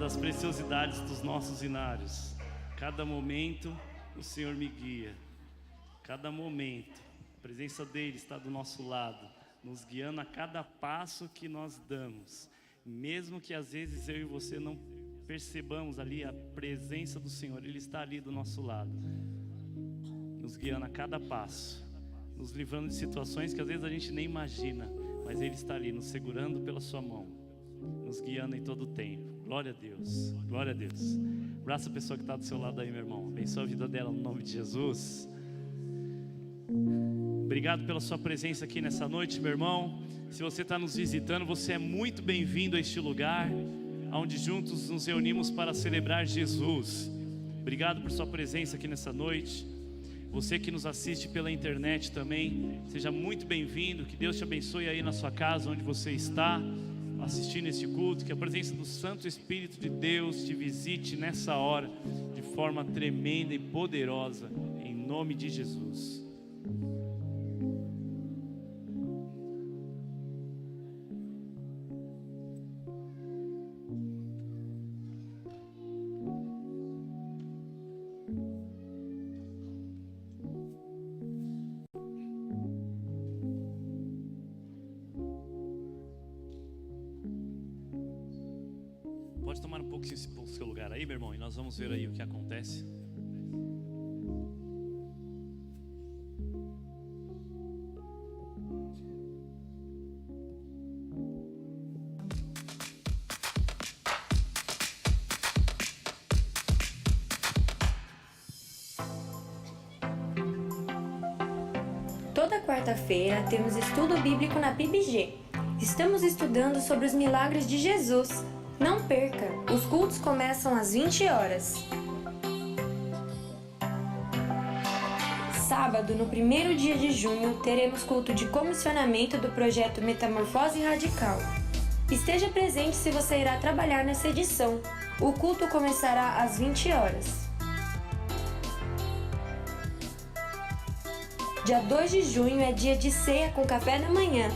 das preciosidades dos nossos inários. Cada momento o Senhor me guia. Cada momento a presença dele está do nosso lado, nos guiando a cada passo que nós damos. Mesmo que às vezes eu e você não percebamos ali a presença do Senhor, ele está ali do nosso lado, nos guiando a cada passo, nos livrando de situações que às vezes a gente nem imagina, mas ele está ali nos segurando pela sua mão, nos guiando em todo o tempo. Glória a Deus, glória a Deus. Abraça a pessoa que está do seu lado aí, meu irmão. Abençoa a vida dela no nome de Jesus. Obrigado pela sua presença aqui nessa noite, meu irmão. Se você está nos visitando, você é muito bem-vindo a este lugar, onde juntos nos reunimos para celebrar Jesus. Obrigado por sua presença aqui nessa noite. Você que nos assiste pela internet também, seja muito bem-vindo. Que Deus te abençoe aí na sua casa, onde você está assistindo este culto. Que a presença do Santo Espírito de Deus te visite nessa hora de forma tremenda e poderosa, em nome de Jesus. Pode tomar um pouco o seu lugar aí, meu irmão, e nós vamos ver aí o que acontece. Toda quarta-feira temos estudo bíblico na PIBG. Estamos estudando sobre os milagres de Jesus. Não perca, os cultos começam às 20 horas. Sábado, no primeiro dia de junho, teremos culto de comissionamento do projeto Metamorfose Radical. Esteja presente se você irá trabalhar nessa edição. O culto começará às 20 horas. Dia 2 de junho é dia de ceia com café da manhã.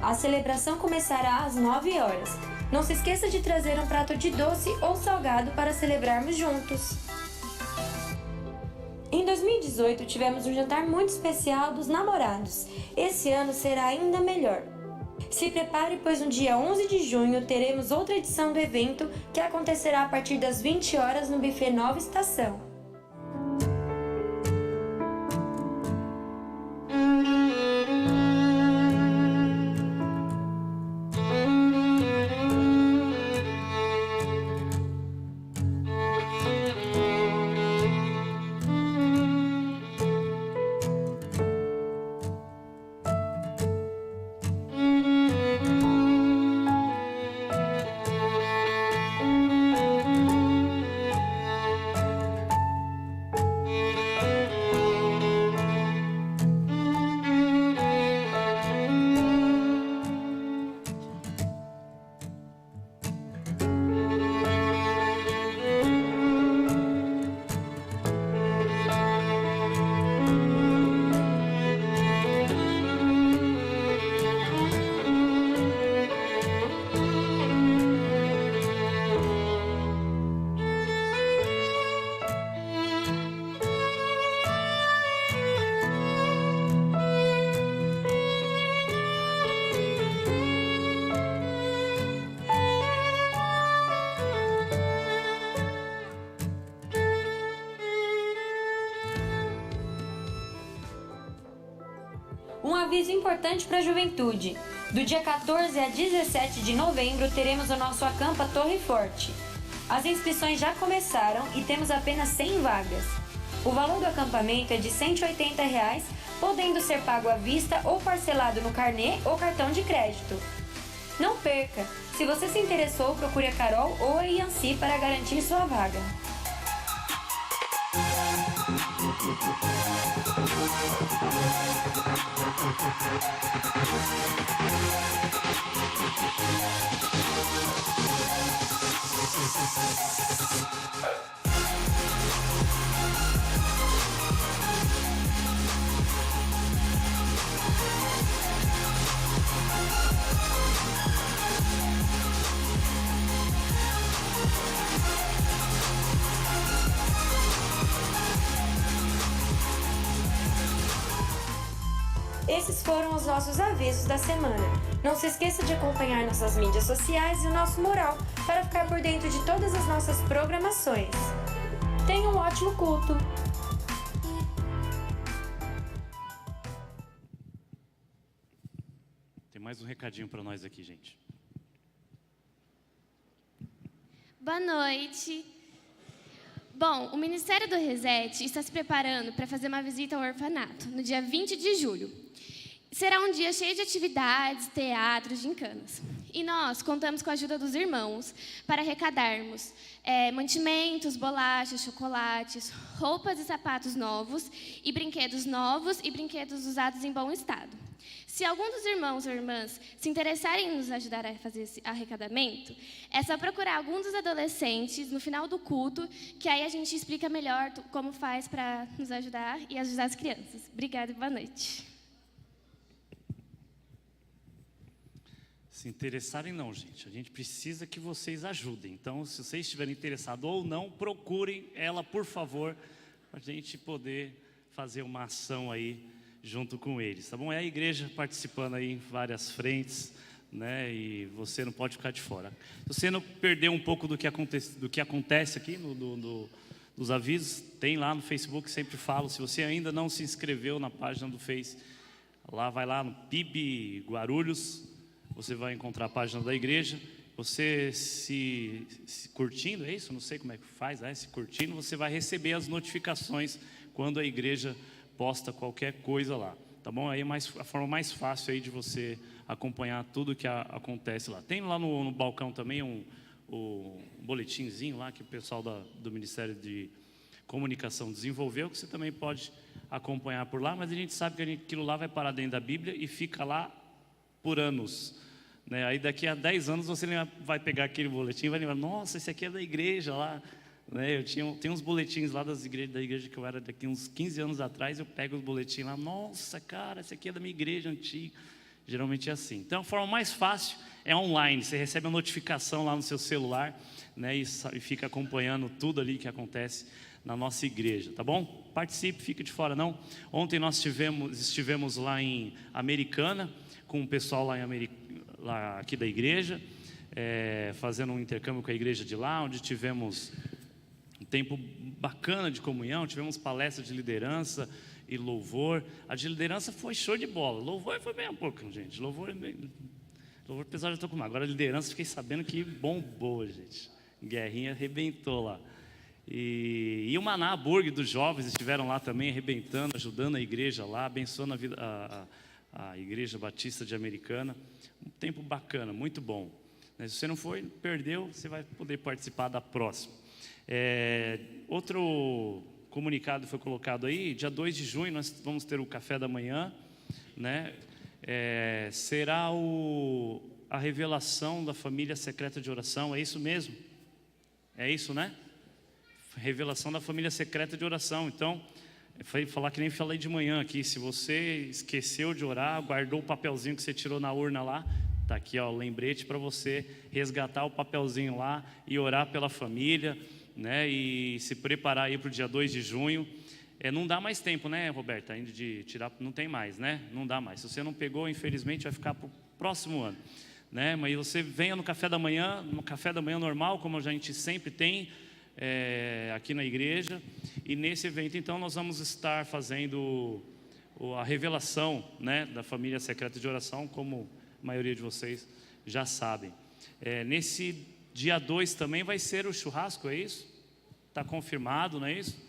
A celebração começará às 9 horas. Não se esqueça de trazer um prato de doce ou salgado para celebrarmos juntos. Em 2018 tivemos um jantar muito especial dos namorados. Esse ano será ainda melhor. Se prepare, pois no dia 11 de junho teremos outra edição do evento que acontecerá a partir das 20 horas no buffet Nova Estação. Um aviso importante para a juventude. Do dia 14 a 17 de novembro teremos o nosso Acampa Torre Forte. As inscrições já começaram e temos apenas 100 vagas. O valor do acampamento é de R$ 180, podendo ser pago à vista ou parcelado no carnê ou cartão de crédito. Não perca! Se você se interessou, procure a Carol ou a Yancy para garantir sua vaga. Esses foram os nossos avisos da semana. Não se esqueça de acompanhar nossas mídias sociais e o nosso mural para ficar por dentro de todas as nossas programações. Tenha um ótimo culto! Tem mais um recadinho para nós aqui, gente. Boa noite. Bom, o Ministério do Reset está se preparando para fazer uma visita ao orfanato no dia 20 de julho. Será um dia cheio de atividades, teatros, gincanas. E nós contamos com a ajuda dos irmãos para arrecadarmos mantimentos, bolachas, chocolates, roupas e sapatos novos e brinquedos usados em bom estado. Se algum dos irmãos ou irmãs se interessarem em nos ajudar a fazer esse arrecadamento, é só procurar algum dos adolescentes no final do culto, que aí a gente explica melhor como faz para nos ajudar e ajudar as crianças. Obrigada e boa noite. Se interessarem não, gente. A gente precisa que vocês ajudem. Então, se vocês estiverem interessados ou não, procurem ela, por favor, para a gente poder fazer uma ação aí junto com eles, tá bom? É a igreja participando aí em várias frentes, né? E você não pode ficar de fora. Se você não perder um pouco do que acontece aqui nos avisos, tem lá no Facebook, sempre falo. Se você ainda não se inscreveu na página do Face, vai lá no PIB Guarulhos, você vai encontrar a página da igreja. Você se curtindo, é isso? Não sei como é que faz, se curtindo, você vai receber as notificações quando a igreja posta qualquer coisa lá, tá bom? Aí é a forma mais fácil aí de você acompanhar tudo que acontece lá. Tem lá no balcão também um boletinzinho lá que o pessoal do Ministério de Comunicação desenvolveu, que você também pode acompanhar por lá, mas a gente sabe que aquilo lá vai parar dentro da Bíblia e fica lá por anos, né? Aí daqui a 10 anos você vai pegar aquele boletim e vai lembrar, nossa, esse aqui é da igreja lá, né? Tem uns boletins lá da igreja que eu era daqui uns 15 anos atrás, eu pego os boletins lá, nossa, cara, esse aqui é da minha igreja antiga. Geralmente é assim. Então a forma mais fácil é online, você recebe a notificação lá no seu celular, né? E fica acompanhando tudo ali que acontece na nossa igreja, tá bom? Participe, fique de fora não. Ontem nós estivemos lá em Americana, com o pessoal lá aqui da igreja, fazendo um intercâmbio com a igreja de lá, onde tivemos um tempo bacana de comunhão, tivemos palestra de liderança e louvor. A de liderança foi show de bola, louvor foi bem a pouco, gente. Louvor apesar de eu estar com agora a liderança fiquei sabendo que bombou, gente. Guerrinha arrebentou lá. E o Maná Burger dos jovens estiveram lá também arrebentando, ajudando a igreja lá, abençoando a Igreja Batista de Americana. Um tempo bacana, muito bom. Se você não foi, perdeu, você vai poder participar da próxima. Outro comunicado foi colocado aí, dia 2 de junho nós vamos ter o café da manhã, né? Será a revelação da família secreta de oração, é isso mesmo? É isso, né? Revelação da família secreta de oração. Então, foi falar que nem falei de manhã aqui, se você esqueceu de orar, guardou o papelzinho que você tirou na urna lá, tá aqui ó, o lembrete para você resgatar o papelzinho lá e orar pela família, né? E se preparar aí para o dia 2 de junho. Não dá mais tempo, né, Roberta, ainda de tirar, não tem mais, né? Não dá mais. Se você não pegou, infelizmente vai ficar para o próximo ano, né? Mas você venha no café da manhã normal, como a gente sempre tem, aqui na igreja, e nesse evento então nós vamos estar fazendo a revelação, né, da família secreta de oração, como a maioria de vocês já sabem. Nesse dia 2 também vai ser o churrasco, é isso? Está confirmado, não é isso?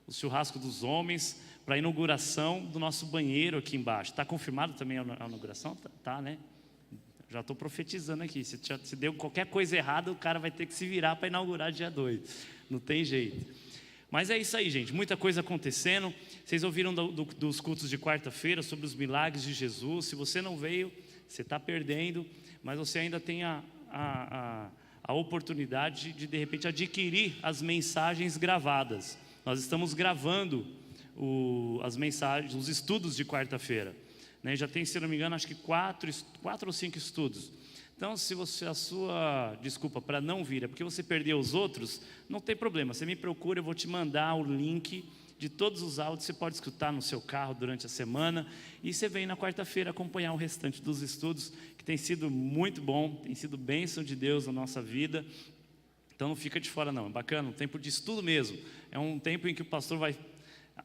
O churrasco dos homens, para a inauguração do nosso banheiro aqui embaixo. Está confirmado também a inauguração? Tá, né? Já estou profetizando aqui, se deu qualquer coisa errada, o cara vai ter que se virar para inaugurar dia 2, não tem jeito. Mas é isso aí, gente, muita coisa acontecendo. Vocês ouviram dos cultos de quarta-feira sobre os milagres de Jesus. Se você não veio, você está perdendo, mas você ainda tem a oportunidade de repente adquirir as mensagens gravadas. Nós estamos gravando as mensagens, os estudos de quarta-feira, né? Já tem, se não me engano, acho que 4 ou 5 estudos. Então, se você, a sua desculpa para não vir é porque você perdeu os outros, não tem problema, você me procura, eu vou te mandar o link de todos os áudios, você pode escutar no seu carro durante a semana, e você vem na quarta-feira acompanhar o restante dos estudos, que tem sido muito bom, tem sido bênção de Deus na nossa vida. Então não fica de fora não, é bacana, um tempo de estudo mesmo, é um tempo em que o pastor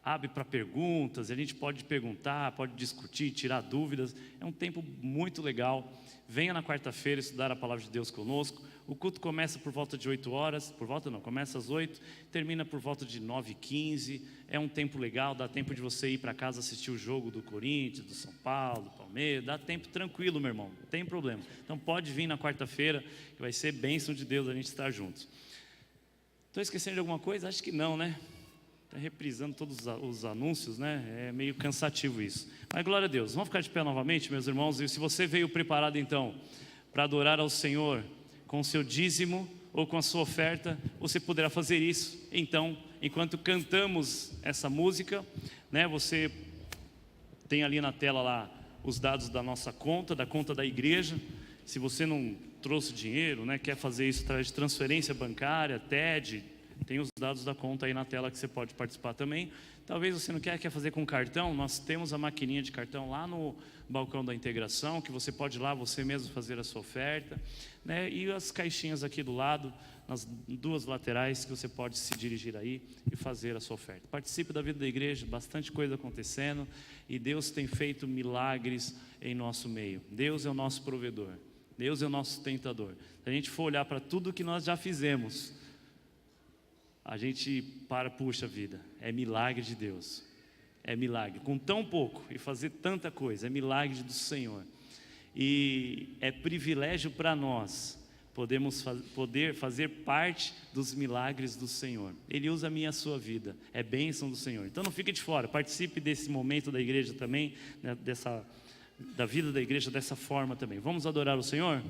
abre para perguntas, a gente pode perguntar, pode discutir, tirar dúvidas, é um tempo muito legal. Venha na quarta-feira estudar a palavra de Deus conosco. O culto começa por volta de 8 horas, começa às 8, termina por volta de 9h15, é um tempo legal, dá tempo de você ir para casa assistir o jogo do Corinthians, do São Paulo, do Palmeiras, dá tempo tranquilo, meu irmão, não tem problema. Então pode vir na quarta-feira, que vai ser bênção de Deus a gente estar juntos. Estou esquecendo de alguma coisa? Acho que não, né? Está reprisando todos os anúncios, né? É meio cansativo isso. Mas glória a Deus. Vamos ficar de pé novamente, meus irmãos. E se você veio preparado então para adorar ao Senhor com o seu dízimo ou com a sua oferta, você poderá fazer isso. Então, enquanto cantamos essa música, né? Você tem ali na tela lá os dados da nossa conta, da conta da igreja. Se você não trouxe dinheiro, né? Quer fazer isso através de transferência bancária, TED, tem os dados da conta aí na tela que você pode participar também. Talvez você não quer fazer com cartão, nós temos a maquininha de cartão lá no balcão da integração, que você pode ir lá você mesmo fazer a sua oferta, né? E as caixinhas aqui do lado, nas duas laterais, que você pode se dirigir aí e fazer a sua oferta. Participe da vida da igreja, bastante coisa acontecendo, e Deus tem feito milagres em nosso meio. Deus é o nosso provedor, Deus é o nosso sustentador. Se a gente for olhar para tudo que nós já fizemos, a gente puxa vida, é milagre de Deus, é milagre, com tão pouco e fazer tanta coisa, é milagre do Senhor, e é privilégio para nós poder fazer parte dos milagres do Senhor. Ele usa a minha e a sua vida, é bênção do Senhor. Então não fique de fora, participe desse momento da igreja também, né, da vida da igreja dessa forma também. Vamos adorar o Senhor?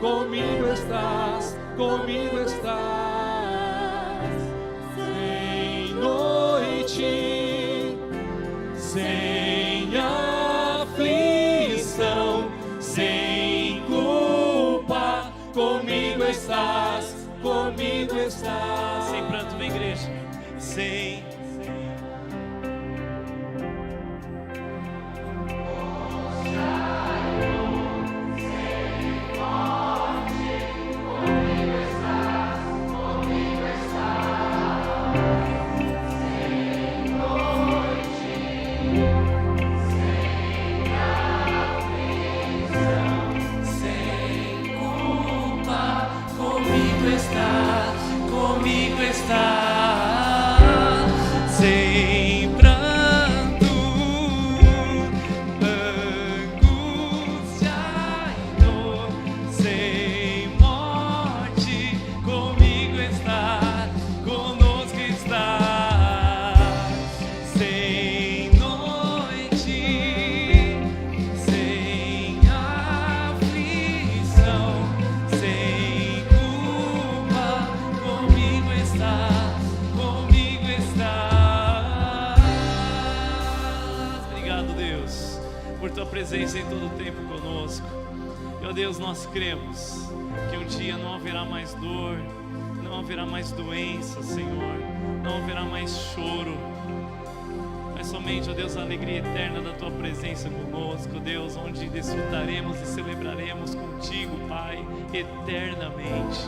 comigo estás, comigo estás. Sem noite, sem aflição, sem culpa, comigo estás, comigo estás. Sem pranto, vem igreja. Sem comigo está, sem pranto, angústia e dor, sem morte, comigo está, conosco está, sem noite, sem aflição, sem culpa, comigo está, comigo está. Obrigado, Deus, por tua presença em todo o tempo conosco. Meu Deus, nós cremos que um dia não haverá mais dor, não haverá mais doença, Senhor, não haverá mais choro, mas somente, ó Deus, a alegria eterna da tua presença conosco, Deus, onde desfrutaremos e celebraremos contigo, Pai, eternamente.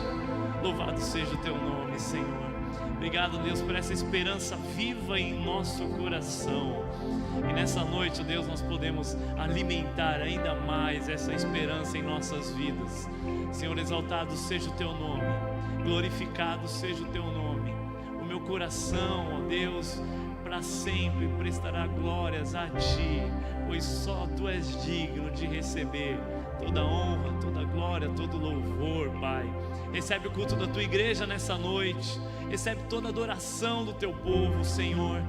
Louvado seja o teu nome, Senhor. Obrigado, Deus, por essa esperança viva em nosso coração. E nessa noite, ó Deus, nós podemos alimentar ainda mais essa esperança em nossas vidas. Senhor, exaltado seja o teu nome, glorificado seja o teu nome. O meu coração, ó Deus, para sempre prestará glórias a ti, pois só tu és digno de receber toda honra, toda glória, todo louvor, Pai. Recebe o culto da tua igreja nessa noite, recebe toda a adoração do teu povo, Senhor.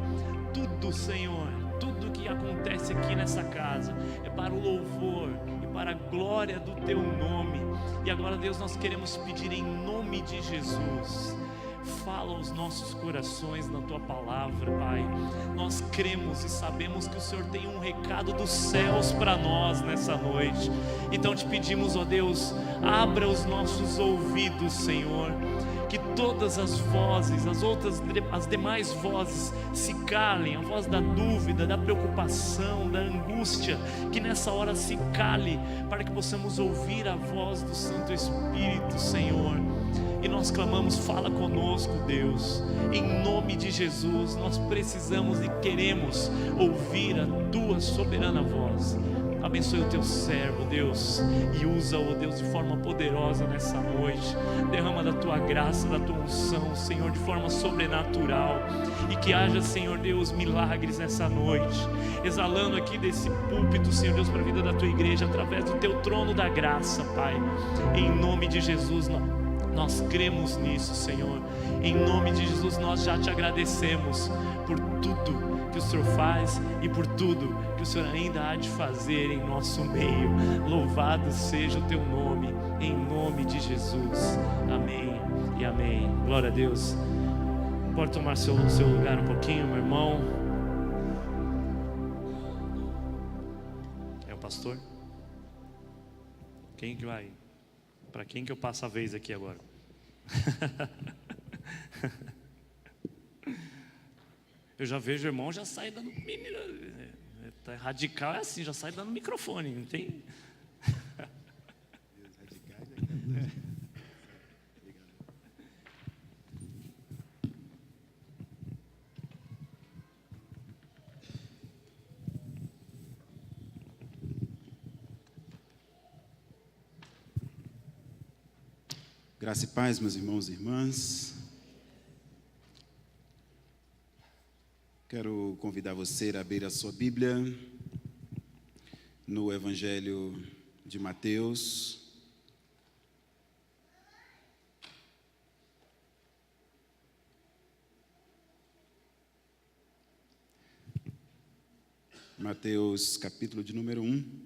Tudo, Senhor, tudo que acontece aqui nessa casa é para o louvor e para a glória do teu nome. E agora, Deus, nós queremos pedir em nome de Jesus, fala aos nossos corações na tua palavra, Pai. Nós cremos e sabemos que o Senhor tem um recado dos céus para nós nessa noite. Então te pedimos, ó Deus, abra os nossos ouvidos, Senhor, que todas as vozes, as demais vozes se calem, a voz da dúvida, da preocupação, da angústia, que nessa hora se cale, para que possamos ouvir a voz do Santo Espírito, Senhor. E nós clamamos, fala conosco, Deus, em nome de Jesus. Nós precisamos e queremos ouvir a tua soberana voz. Abençoe o teu servo, Deus, e usa-o, Deus, de forma poderosa nessa noite. Derrama da tua graça, da tua unção, Senhor, de forma sobrenatural. E que haja, Senhor Deus, milagres nessa noite, exalando aqui desse púlpito, Senhor Deus, para a vida da tua igreja, através do teu trono da graça, Pai. Em nome de Jesus, nós cremos nisso, Senhor. Em nome de Jesus, nós já te agradecemos por tudo que o Senhor faz e por tudo que o Senhor ainda há de fazer em nosso meio. Louvado seja o teu nome, em nome de Jesus. Amém e amém. Glória a Deus. Pode tomar seu lugar um pouquinho, meu irmão. É o pastor? Quem que vai? Para quem que eu passo a vez aqui agora? Eu já vejo o irmão, já sai dando. Tá radical é assim, já sai dando microfone, não tem? Graça e paz, meus irmãos e irmãs. Quero convidar você a abrir a sua Bíblia no Evangelho de Mateus. Mateus, capítulo de número 1.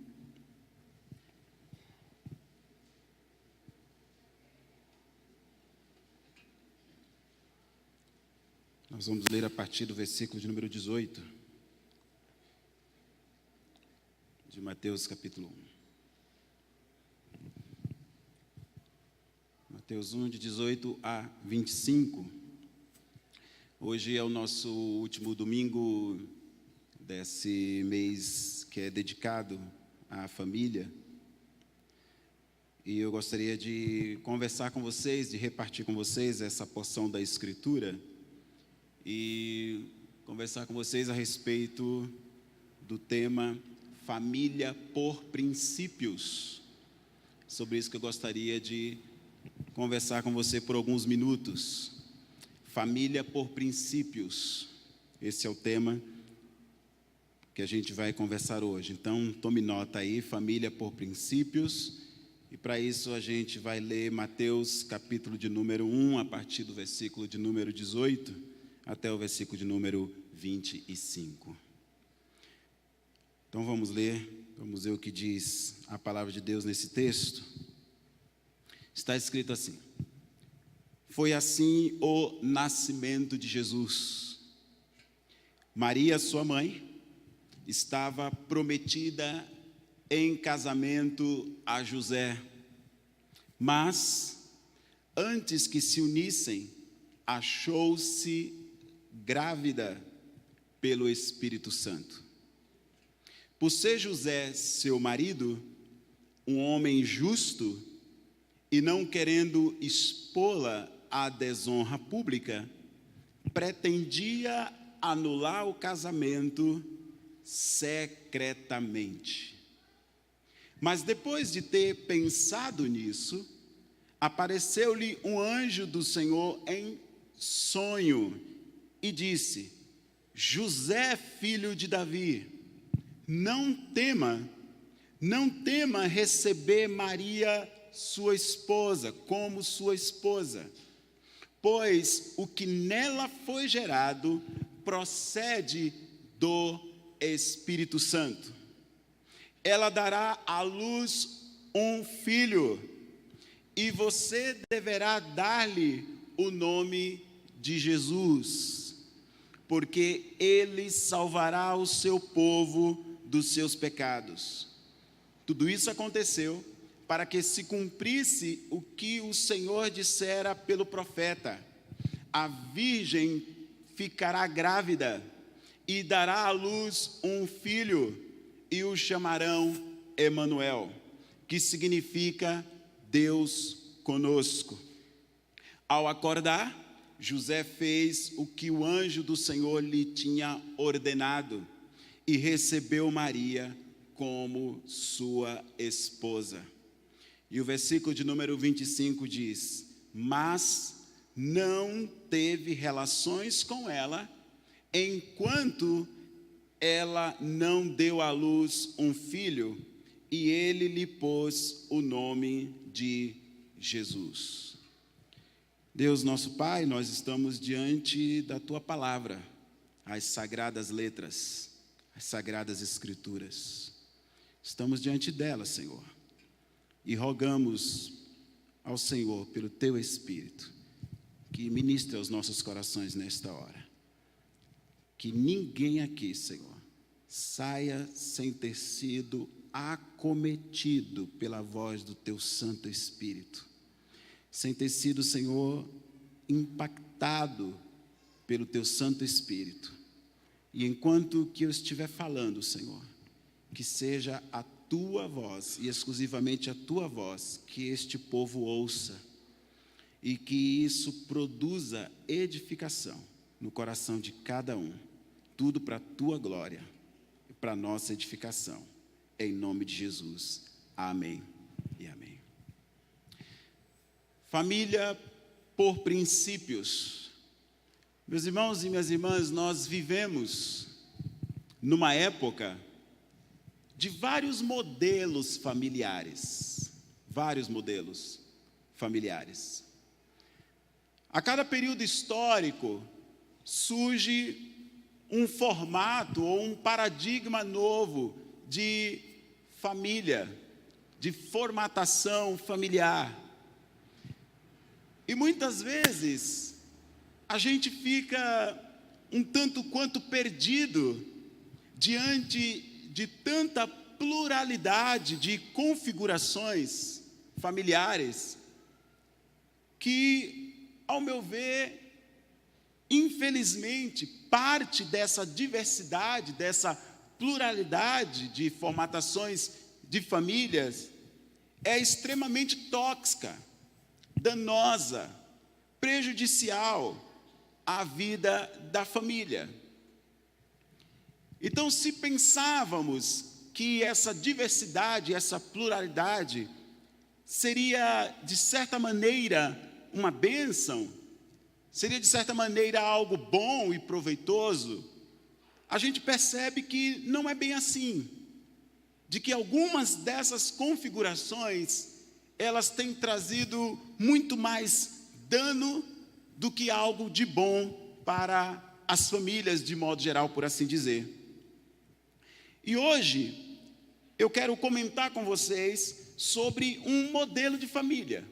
Nós vamos ler a partir do versículo de número 18, de Mateus capítulo 1. Mateus 1, de 18 a 25. Hoje é o nosso último domingo desse mês que é dedicado à família. E eu gostaria de conversar com vocês, de repartir com vocês essa porção da Escritura e conversar com vocês a respeito do tema família por princípios. Sobre isso que eu gostaria de conversar com você por alguns minutos. Família por princípios. Esse é o tema que a gente vai conversar hoje. Então, tome nota aí, família por princípios. E para isso a gente vai ler Mateus capítulo de número 1, a partir do versículo de número 18, até o versículo de número 25. Então vamos ver o que diz a palavra de Deus nesse texto. Está escrito assim: foi assim o nascimento de Jesus. Maria, sua mãe, estava prometida em casamento a José, mas antes que se unissem, achou-se grávida pelo Espírito Santo. Por ser José, seu marido, um homem justo, e não querendo expô-la à desonra pública, pretendia anular o casamento secretamente. Mas depois de ter pensado nisso, apareceu-lhe um anjo do Senhor em sonho e disse: José, filho de Davi, não tema receber Maria, sua esposa, como sua esposa, pois o que nela foi gerado procede do Espírito Santo. Ela dará à luz um filho, e você deverá dar-lhe o nome de Jesus, porque ele salvará o seu povo dos seus pecados. Tudo isso aconteceu para que se cumprisse o que o Senhor dissera pelo profeta: a virgem ficará grávida e dará à luz um filho, e o chamarão Emanuel, que significa Deus conosco. Ao acordar, José fez o que o anjo do Senhor lhe tinha ordenado e recebeu Maria como sua esposa. E o versículo de número 25 diz: mas não teve relações com ela enquanto ela não deu à luz um filho, e ele lhe pôs o nome de Jesus. Deus nosso Pai, nós estamos diante da Tua palavra, as sagradas letras, as sagradas escrituras. Estamos diante delas, Senhor, e rogamos ao Senhor, pelo Teu Espírito, que ministre aos nossos corações nesta hora. Que ninguém aqui, Senhor, saia sem ter sido acometido pela voz do Teu Santo Espírito, sem ter sido, Senhor, impactado pelo Teu Santo Espírito. E enquanto que eu estiver falando, Senhor, que seja a Tua voz, e exclusivamente a Tua voz, que este povo ouça, e que isso produza edificação no coração de cada um. Tudo para a Tua glória e para a nossa edificação. Em nome de Jesus. Amém e amém. Família por princípios. Meus irmãos e minhas irmãs, nós vivemos numa época de vários modelos familiares. Vários modelos familiares. A cada período histórico surge um formato ou um paradigma novo de família, de formatação familiar. E muitas vezes a gente fica um tanto quanto perdido diante de tanta pluralidade de configurações familiares que, ao meu ver, infelizmente, parte dessa diversidade, dessa pluralidade de formatações de famílias é extremamente tóxica, danosa, prejudicial à vida da família. Então, se pensávamos que essa diversidade, essa pluralidade seria, de certa maneira, uma bênção, seria, de certa maneira, algo bom e proveitoso, a gente percebe que não é bem assim, de que algumas dessas configurações, elas têm trazido muito mais dano do que algo de bom para as famílias, de modo geral, por assim dizer. E hoje, eu quero comentar com vocês sobre um modelo de família.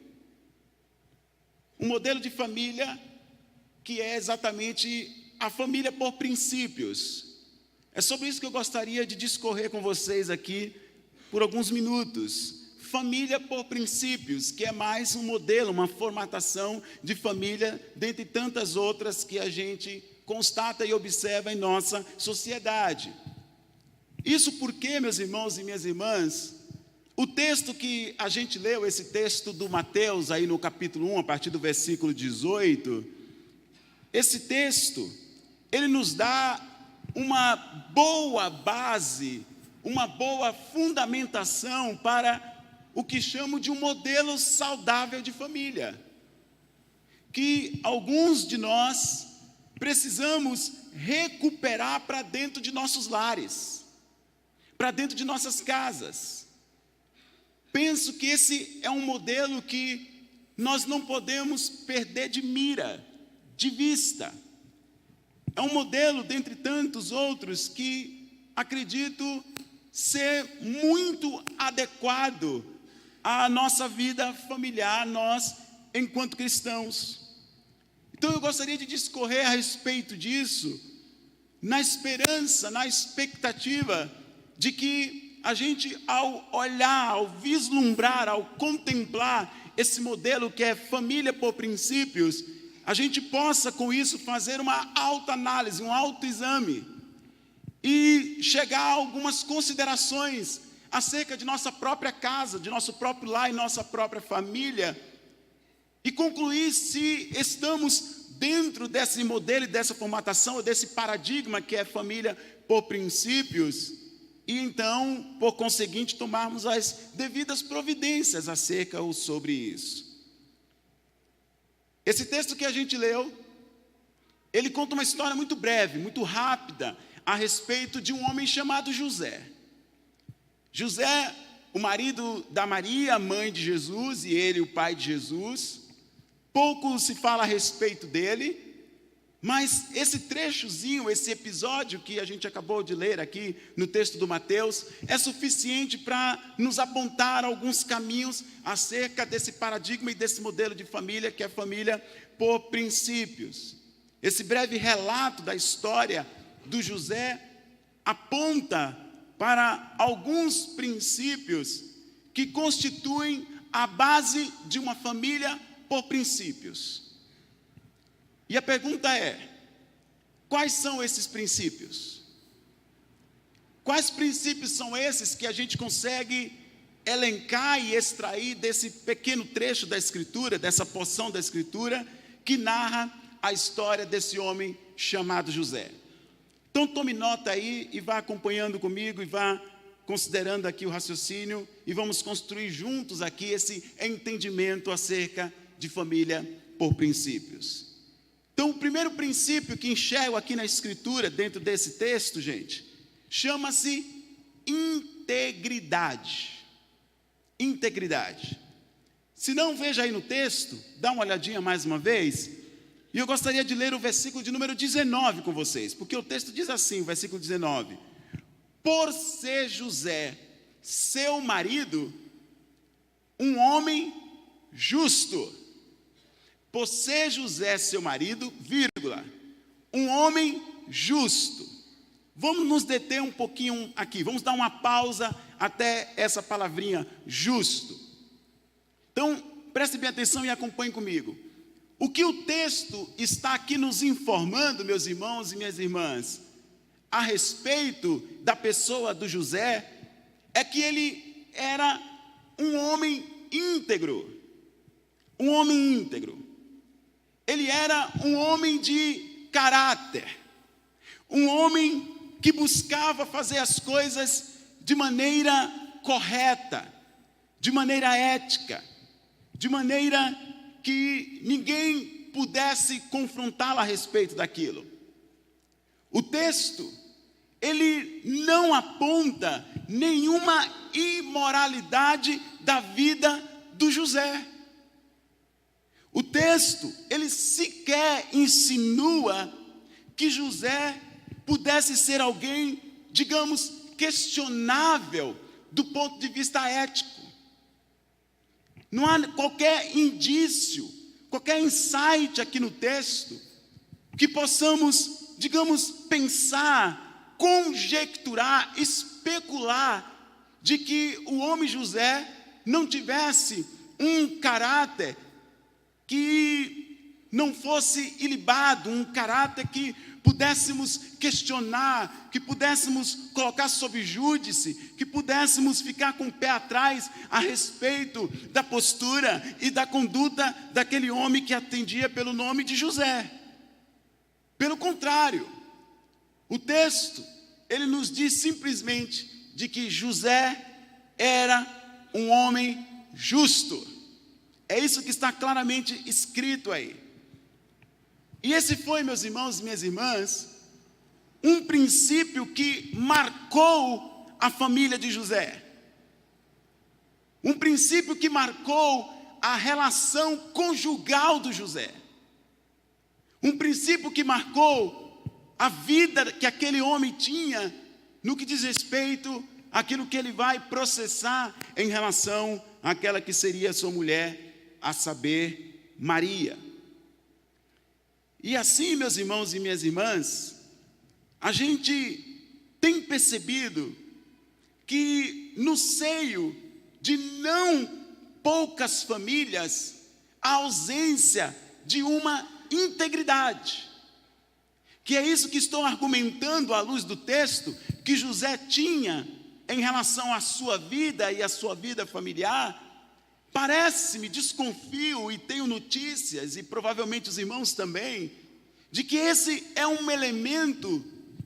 Um modelo de família que é exatamente a família por princípios. É sobre isso que eu gostaria de discorrer com vocês aqui por alguns minutos. Família por princípios, que é mais um modelo, uma formatação de família, dentre tantas outras que a gente constata e observa em nossa sociedade. Isso porque, meus irmãos e minhas irmãs, o texto que a gente leu, esse texto do Mateus, aí no capítulo 1, a partir do versículo 18, esse texto, ele nos dá uma boa base, uma boa fundamentação para o que chamo de um modelo saudável de família, que alguns de nós precisamos recuperar para dentro de nossos lares, para dentro de nossas casas. Penso que esse é um modelo que nós não podemos perder de mira, de vista. É um modelo, dentre tantos outros, que acredito ser muito adequado à nossa vida familiar, nós, enquanto cristãos. Então eu gostaria de discorrer a respeito disso, na esperança, na expectativa de que a gente, ao olhar, ao vislumbrar, ao contemplar esse modelo que é família por princípios, a gente possa com isso fazer uma autoanálise, um autoexame e chegar a algumas considerações acerca de nossa própria casa, de nosso próprio lar e nossa própria família, e concluir se estamos dentro desse modelo e dessa formatação, desse paradigma que é família por princípios, e então, por conseguinte, tomarmos as devidas providências acerca ou sobre isso. Esse texto que a gente leu, ele conta uma história muito breve, muito rápida, a respeito de um homem chamado José. José, o marido da Maria, mãe de Jesus, e ele, o pai de Jesus. Pouco se fala a respeito dele, mas esse trechozinho, esse episódio que a gente acabou de ler aqui no texto do Mateus, é suficiente para nos apontar alguns caminhos acerca desse paradigma e desse modelo de família, que é a família por princípios. Esse breve relato da história do José aponta para alguns princípios que constituem a base de uma família por princípios. E a pergunta é: quais são esses princípios? Quais princípios são esses que a gente consegue elencar e extrair desse pequeno trecho da Escritura, dessa porção da Escritura, que narra a história desse homem chamado José? Então tome nota aí e vá acompanhando comigo e vá considerando aqui o raciocínio e vamos construir juntos aqui esse entendimento acerca de família por princípios. Então, o primeiro princípio que enxergo aqui na Escritura, dentro desse texto, gente, chama-se integridade. Integridade. Se não, veja aí no texto, dá uma olhadinha mais uma vez, e eu gostaria de ler o versículo de número 19 com vocês, porque o texto diz assim, o versículo 19: por ser José, seu marido, um homem justo. Por ser José, seu marido, vírgula, um homem justo. Vamos nos deter um pouquinho aqui, vamos dar uma pausa até essa palavrinha justo. Então, preste bem atenção e acompanhe comigo. O que o texto está aqui nos informando, meus irmãos e minhas irmãs, a respeito da pessoa do José, é que ele era um homem íntegro. Um homem íntegro. Ele era um homem de caráter. Um homem que buscava fazer as coisas de maneira correta, de maneira ética, de maneira que ninguém pudesse confrontá-lo a respeito daquilo. O texto, ele não aponta nenhuma imoralidade da vida do José. O texto, ele sequer insinua que José pudesse ser alguém, digamos, questionável do ponto de vista ético. Não há qualquer indício, qualquer insight aqui no texto que possamos, digamos, pensar, conjecturar, especular de que o homem José não tivesse um caráter que não fosse ilibado, um caráter que pudéssemos questionar, que pudéssemos colocar sob júdice, que pudéssemos ficar com o pé atrás a respeito da postura e da conduta daquele homem que atendia pelo nome de José. Pelo contrário, o texto, ele nos diz simplesmente de que José era um homem justo. É isso que está claramente escrito aí. E esse foi, meus irmãos e minhas irmãs, um princípio que marcou a família de José. Um princípio que marcou a relação conjugal do José. Um princípio que marcou a vida que aquele homem tinha no que diz respeito àquilo que ele vai processar em relação àquela que seria sua mulher, a saber, Maria. E assim, meus irmãos e minhas irmãs, a gente tem percebido que no seio de não poucas famílias, a ausência de uma integridade. Que é isso que estou argumentando à luz do texto, que José tinha em relação à sua vida e à sua vida familiar. Parece-me, desconfio e tenho notícias, e provavelmente os irmãos também, de que esse é um elemento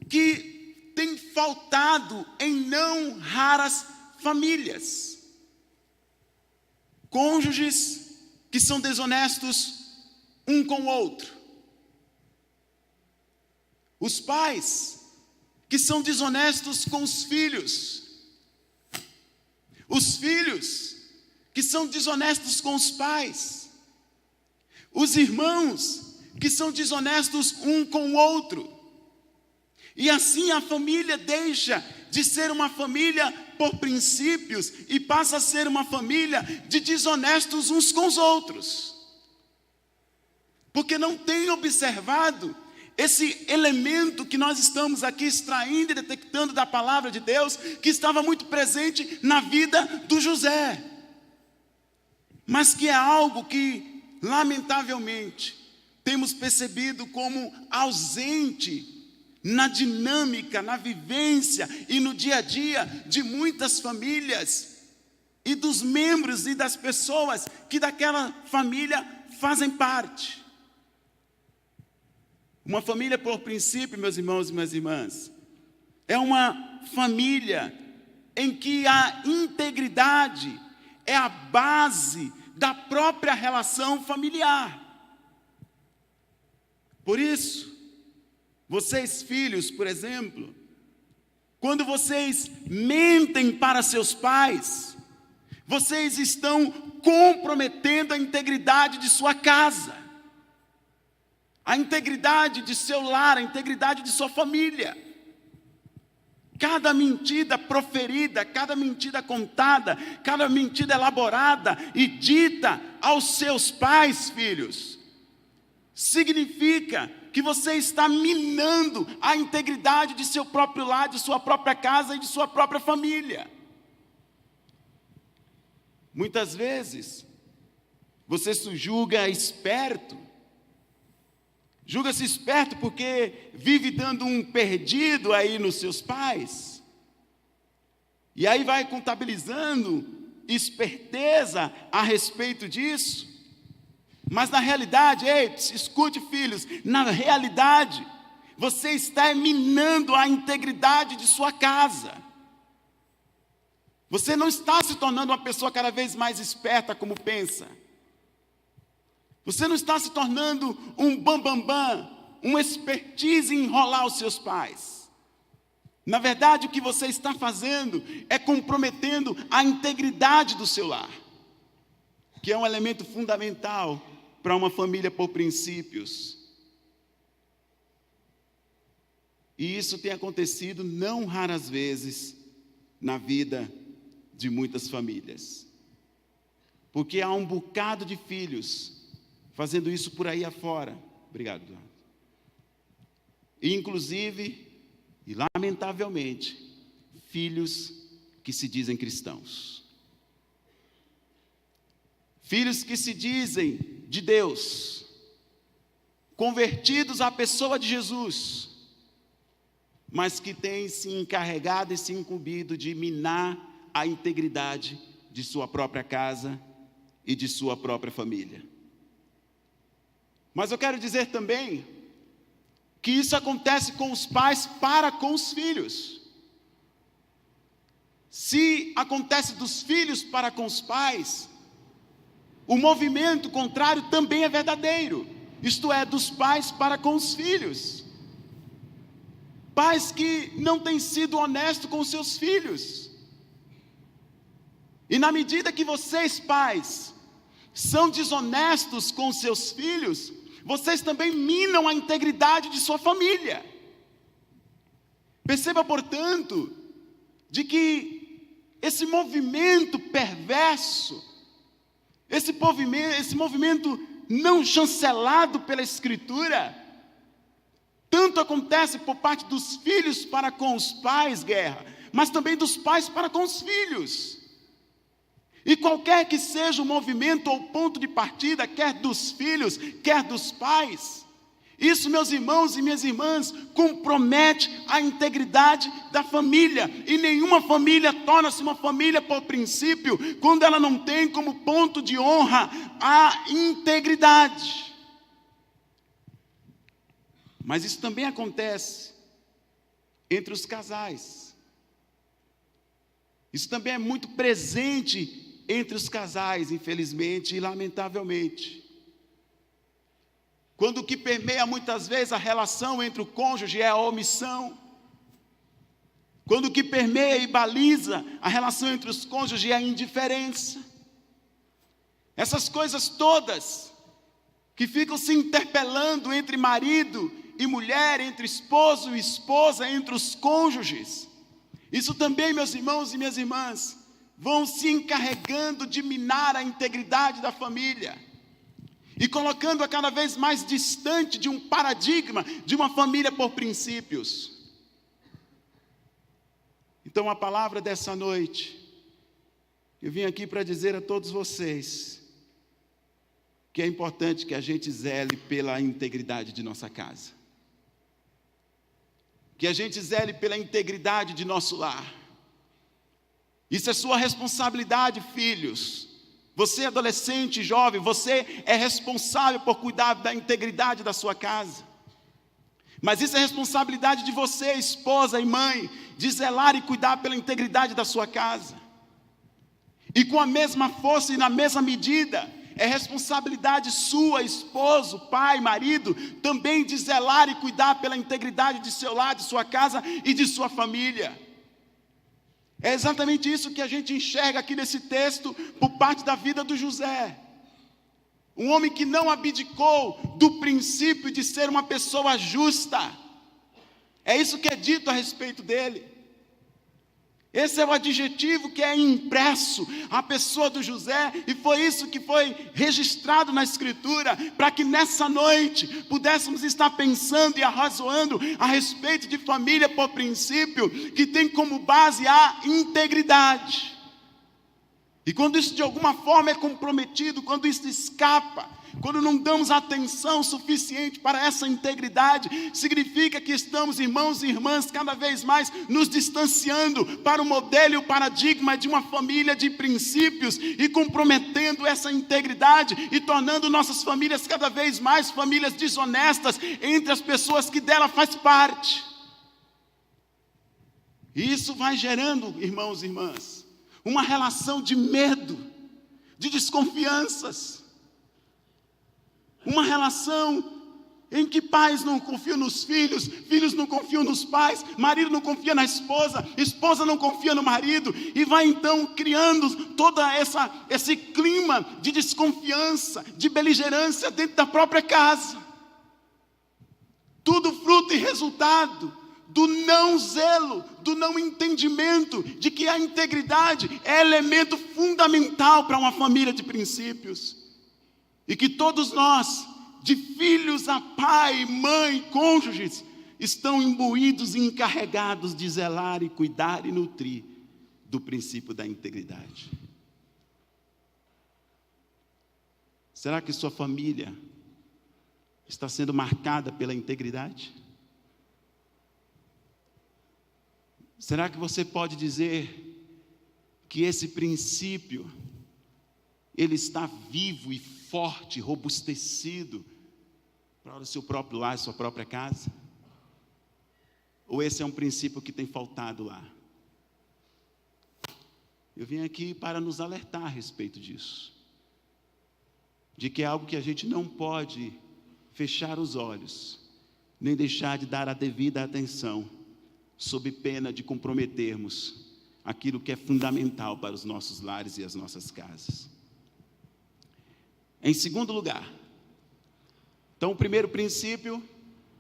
que tem faltado em não raras famílias. Cônjuges que são desonestos um com o outro. Os pais que são desonestos com os filhos. Os filhos que são desonestos com os pais, os irmãos que são desonestos um com o outro, e assim a família deixa de ser uma família por princípios e passa a ser uma família de desonestos uns com os outros, porque não tem observado esse elemento que nós estamos aqui extraindo e detectando da palavra de Deus, que estava muito presente na vida do José, mas que é algo que, lamentavelmente, temos percebido como ausente na dinâmica, na vivência e no dia a dia de muitas famílias e dos membros e das pessoas que daquela família fazem parte. Uma família, por princípio, meus irmãos e minhas irmãs, é uma família em que a integridade é a base da própria relação familiar. Por isso, vocês filhos, por exemplo, quando vocês mentem para seus pais, vocês estão comprometendo a integridade de sua casa, a integridade de seu lar, a integridade de sua família. Cada mentira proferida, cada mentira contada, cada mentira elaborada e dita aos seus pais, filhos, significa que você está minando a integridade de seu próprio lar, de sua própria casa e de sua própria família. Muitas vezes, você se julga esperto, julga-se esperto porque vive dando um perdido aí nos seus pais, e aí vai contabilizando esperteza a respeito disso, mas na realidade, escute filhos, na realidade, você está minando a integridade de sua casa. Você não está se tornando uma pessoa cada vez mais esperta como pensa. Você não está se tornando um bambambam, um expertise em enrolar os seus pais. Na verdade, o que você está fazendo é comprometendo a integridade do seu lar, que é um elemento fundamental para uma família por princípios. E isso tem acontecido não raras vezes na vida de muitas famílias. Porque há um bocado de filhos fazendo isso por aí afora. Obrigado, Eduardo. Inclusive, e lamentavelmente, filhos que se dizem cristãos. Filhos que se dizem de Deus, convertidos à pessoa de Jesus, mas que têm se encarregado e se incumbido de minar a integridade de sua própria casa e de sua própria família. Mas eu quero dizer também que isso acontece com os pais para com os filhos. Se acontece dos filhos para com os pais, o movimento contrário também é verdadeiro, isto é, dos pais para com os filhos. Pais que não têm sido honestos com seus filhos. E na medida que vocês, pais, são desonestos com seus filhos, vocês também minam a integridade de sua família. Perceba, portanto, de que esse movimento perverso, esse movimento não chancelado pela Escritura, tanto acontece por parte dos filhos para com os pais, Guerra, mas também dos pais para com os filhos. E qualquer que seja o movimento ou ponto de partida, quer dos filhos, quer dos pais, isso, meus irmãos e minhas irmãs, compromete a integridade da família. E nenhuma família torna-se uma família por princípio, quando ela não tem como ponto de honra a integridade. Mas isso também acontece entre os casais. Isso também é muito presente entre os casais, infelizmente e lamentavelmente. Quando o que permeia muitas vezes a relação entre o cônjuge é a omissão. Quando o que permeia e baliza a relação entre os cônjuges é a indiferença. Essas coisas todas que ficam se interpelando entre marido e mulher, entre esposo e esposa, entre os cônjuges. Isso também, meus irmãos e minhas irmãs, vão se encarregando de minar a integridade da família e colocando-a cada vez mais distante de um paradigma de uma família por princípios. Então, a palavra dessa noite, eu vim aqui para dizer a todos vocês que é importante que a gente zele pela integridade de nossa casa, que a gente zele pela integridade de nosso lar. Isso é sua responsabilidade, filhos. Você, adolescente, jovem, você é responsável por cuidar da integridade da sua casa. Mas isso é responsabilidade de você, esposa e mãe, de zelar e cuidar pela integridade da sua casa. E com a mesma força e na mesma medida, é responsabilidade sua, esposo, pai, marido, também de zelar e cuidar pela integridade de seu lar, de sua casa e de sua família. É exatamente isso que a gente enxerga aqui nesse texto por parte da vida do José. Um homem que não abdicou do princípio de ser uma pessoa justa. É isso que é dito a respeito dele. Esse é o adjetivo que é impresso à pessoa do José, e foi isso que foi registrado na Escritura, para que nessa noite pudéssemos estar pensando e arrazoando a respeito de família por princípio, que tem como base a integridade. E quando isso de alguma forma é comprometido, quando isso escapa, quando não damos atenção suficiente para essa integridade, significa que estamos, irmãos e irmãs, cada vez mais nos distanciando para o modelo e o paradigma de uma família de princípios, e comprometendo essa integridade e tornando nossas famílias cada vez mais famílias desonestas entre as pessoas que dela faz parte. E isso vai gerando, irmãos e irmãs, uma relação de medo, de desconfianças. Uma relação em que pais não confiam nos filhos, filhos não confiam nos pais, marido não confia na esposa, esposa não confia no marido, e vai então criando todo esse clima de desconfiança, de beligerância dentro da própria casa. Tudo fruto e resultado do não zelo, do não entendimento de que a integridade é elemento fundamental para uma família de princípios. E que todos nós, de filhos a pai, mãe, cônjuges, estão imbuídos e encarregados de zelar e cuidar e nutrir do princípio da integridade. Será que sua família está sendo marcada pela integridade? Será que você pode dizer que esse princípio, ele está vivo e forte, robustecido para o seu próprio lar, sua própria casa? Ou esse é um princípio que tem faltado lá? Eu vim aqui para nos alertar a respeito disso, de que é algo que a gente não pode fechar os olhos, nem deixar de dar a devida atenção, sob pena de comprometermos aquilo que é fundamental para os nossos lares e as nossas casas. Em segundo lugar, então o primeiro princípio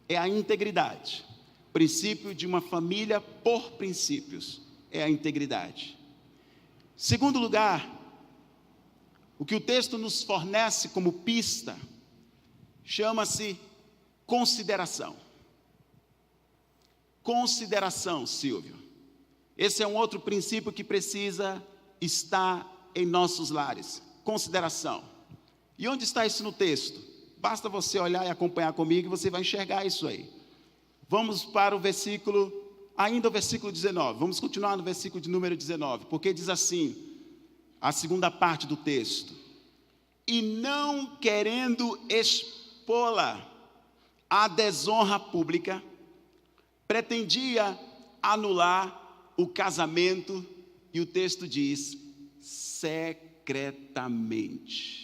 é a integridade. O princípio de uma família por princípios é a integridade. Segundo lugar, o que o texto nos fornece como pista chama-se consideração. Consideração, Silvio. Esse é um outro princípio que precisa estar em nossos lares. Consideração. E onde está isso no texto? Basta você olhar e acompanhar comigo e você vai enxergar isso aí. Vamos para o versículo, ainda o versículo 19. Vamos continuar no versículo de número 19, porque diz assim, a segunda parte do texto: e não querendo expô-la à desonra pública, pretendia anular o casamento, e o texto diz, secretamente.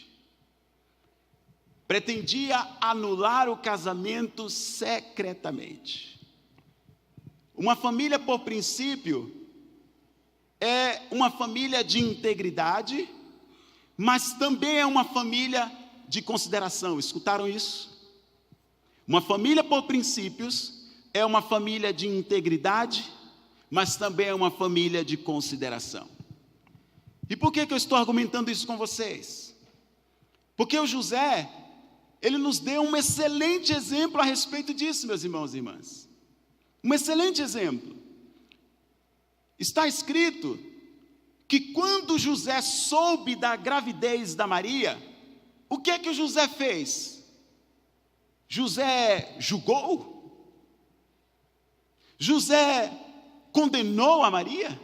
Pretendia anular o casamento secretamente. Uma família por princípio é uma família de integridade, mas também é uma família de consideração. Escutaram isso? Uma família por princípios é uma família de integridade, mas também é uma família de consideração. E por que eu estou argumentando isso com vocês? Porque o José, ele nos deu um excelente exemplo a respeito disso, meus irmãos e irmãs. Um excelente exemplo. Está escrito que quando José soube da gravidez da Maria, o que é que o José fez? José julgou? José condenou a Maria?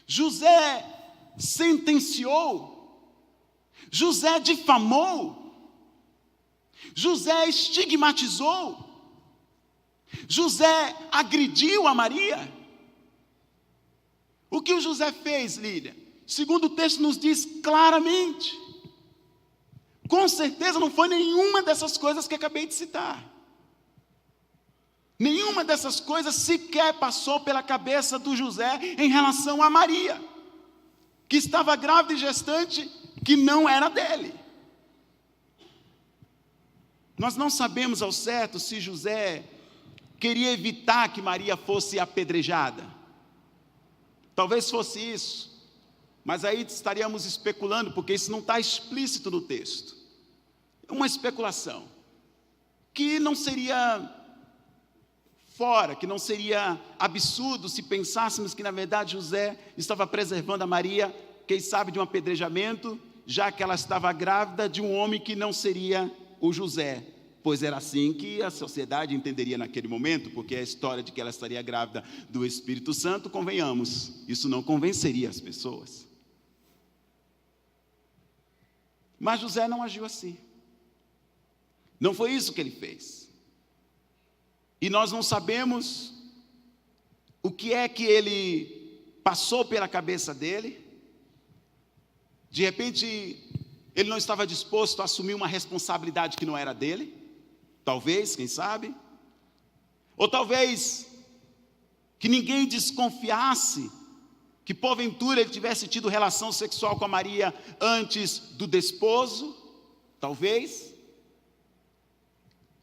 José sentenciou? José difamou? José estigmatizou? José agrediu a Maria? O que o José fez, Lília? Segundo o texto nos diz claramente. Com certeza não foi nenhuma dessas coisas que acabei de citar. Nenhuma dessas coisas sequer passou pela cabeça do José em relação a Maria, que estava grávida e gestante, que não era dele. Nós não sabemos ao certo se José queria evitar que Maria fosse apedrejada. Talvez fosse isso, mas aí estaríamos especulando, porque isso não está explícito no texto. É uma especulação, que não seria fora, que não seria absurdo se pensássemos que na verdade José estava preservando a Maria, quem sabe de um apedrejamento, já que ela estava grávida de um homem que não seria o José, pois era assim que a sociedade entenderia naquele momento, porque a história de que ela estaria grávida do Espírito Santo, convenhamos, isso não convenceria as pessoas. Mas José não agiu assim. Não foi isso que ele fez. E nós não sabemos o que é que ele passou pela cabeça dele. De repente, ele não estava disposto a assumir uma responsabilidade que não era dele. Talvez, quem sabe. Ou talvez que ninguém desconfiasse que porventura ele tivesse tido relação sexual com a Maria antes do desposo. Talvez.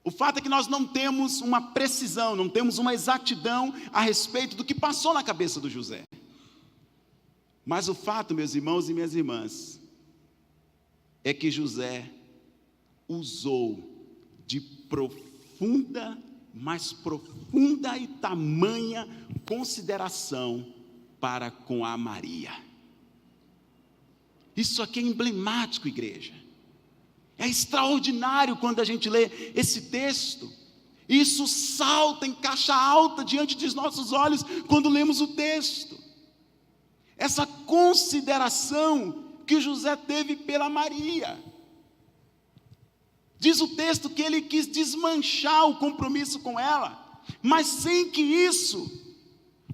O fato é que nós não temos uma precisão, não temos uma exatidão a respeito do que passou na cabeça do José. Mas o fato, meus irmãos e minhas irmãs, é que José usou de profunda, mais profunda e tamanha consideração para com a Maria. Isso aqui é emblemático, igreja. É extraordinário quando a gente lê esse texto. Isso salta em caixa alta diante dos nossos olhos quando lemos o texto. Essa consideração que José teve pela Maria. Diz o texto que ele quis desmanchar o compromisso com ela, mas sem que isso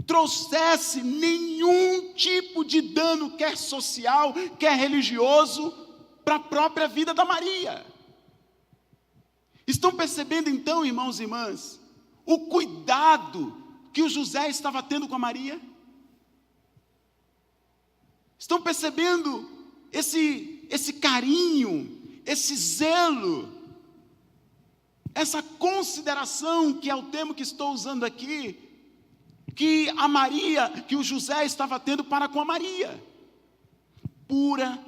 trouxesse nenhum tipo de dano, quer social, quer religioso, para a própria vida da Maria. Estão percebendo então, irmãos e irmãs, o cuidado que o José estava tendo com a Maria? Estão percebendo esse carinho, esse zelo, essa consideração, que é o termo que estou usando aqui, que a Maria, que o José estava tendo para com a Maria? Pura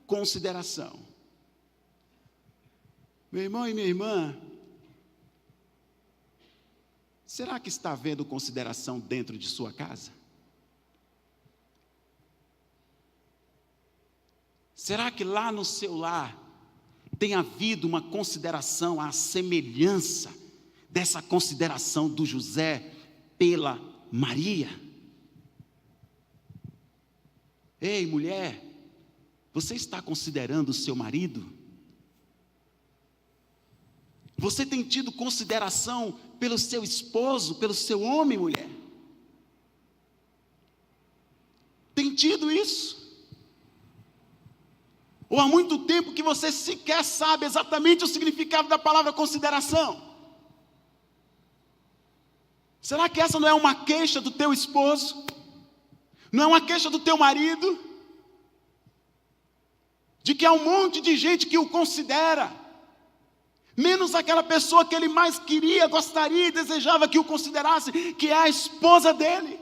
consideração. Meu irmão e minha irmã, será que está havendo consideração dentro de sua casa? Será que lá no seu lar tem havido uma consideração à semelhança dessa consideração do José pela Maria? Ei, mulher, você está considerando o seu marido? Você tem tido consideração pelo seu esposo, pelo seu homem, mulher? Tem tido isso? Ou há muito tempo que você sequer sabe exatamente o significado da palavra consideração? Será que essa não é uma queixa do teu esposo? Não é uma queixa do teu marido? De que há um monte de gente que o considera, menos aquela pessoa que ele mais queria, gostaria e desejava que o considerasse, que é a esposa dele.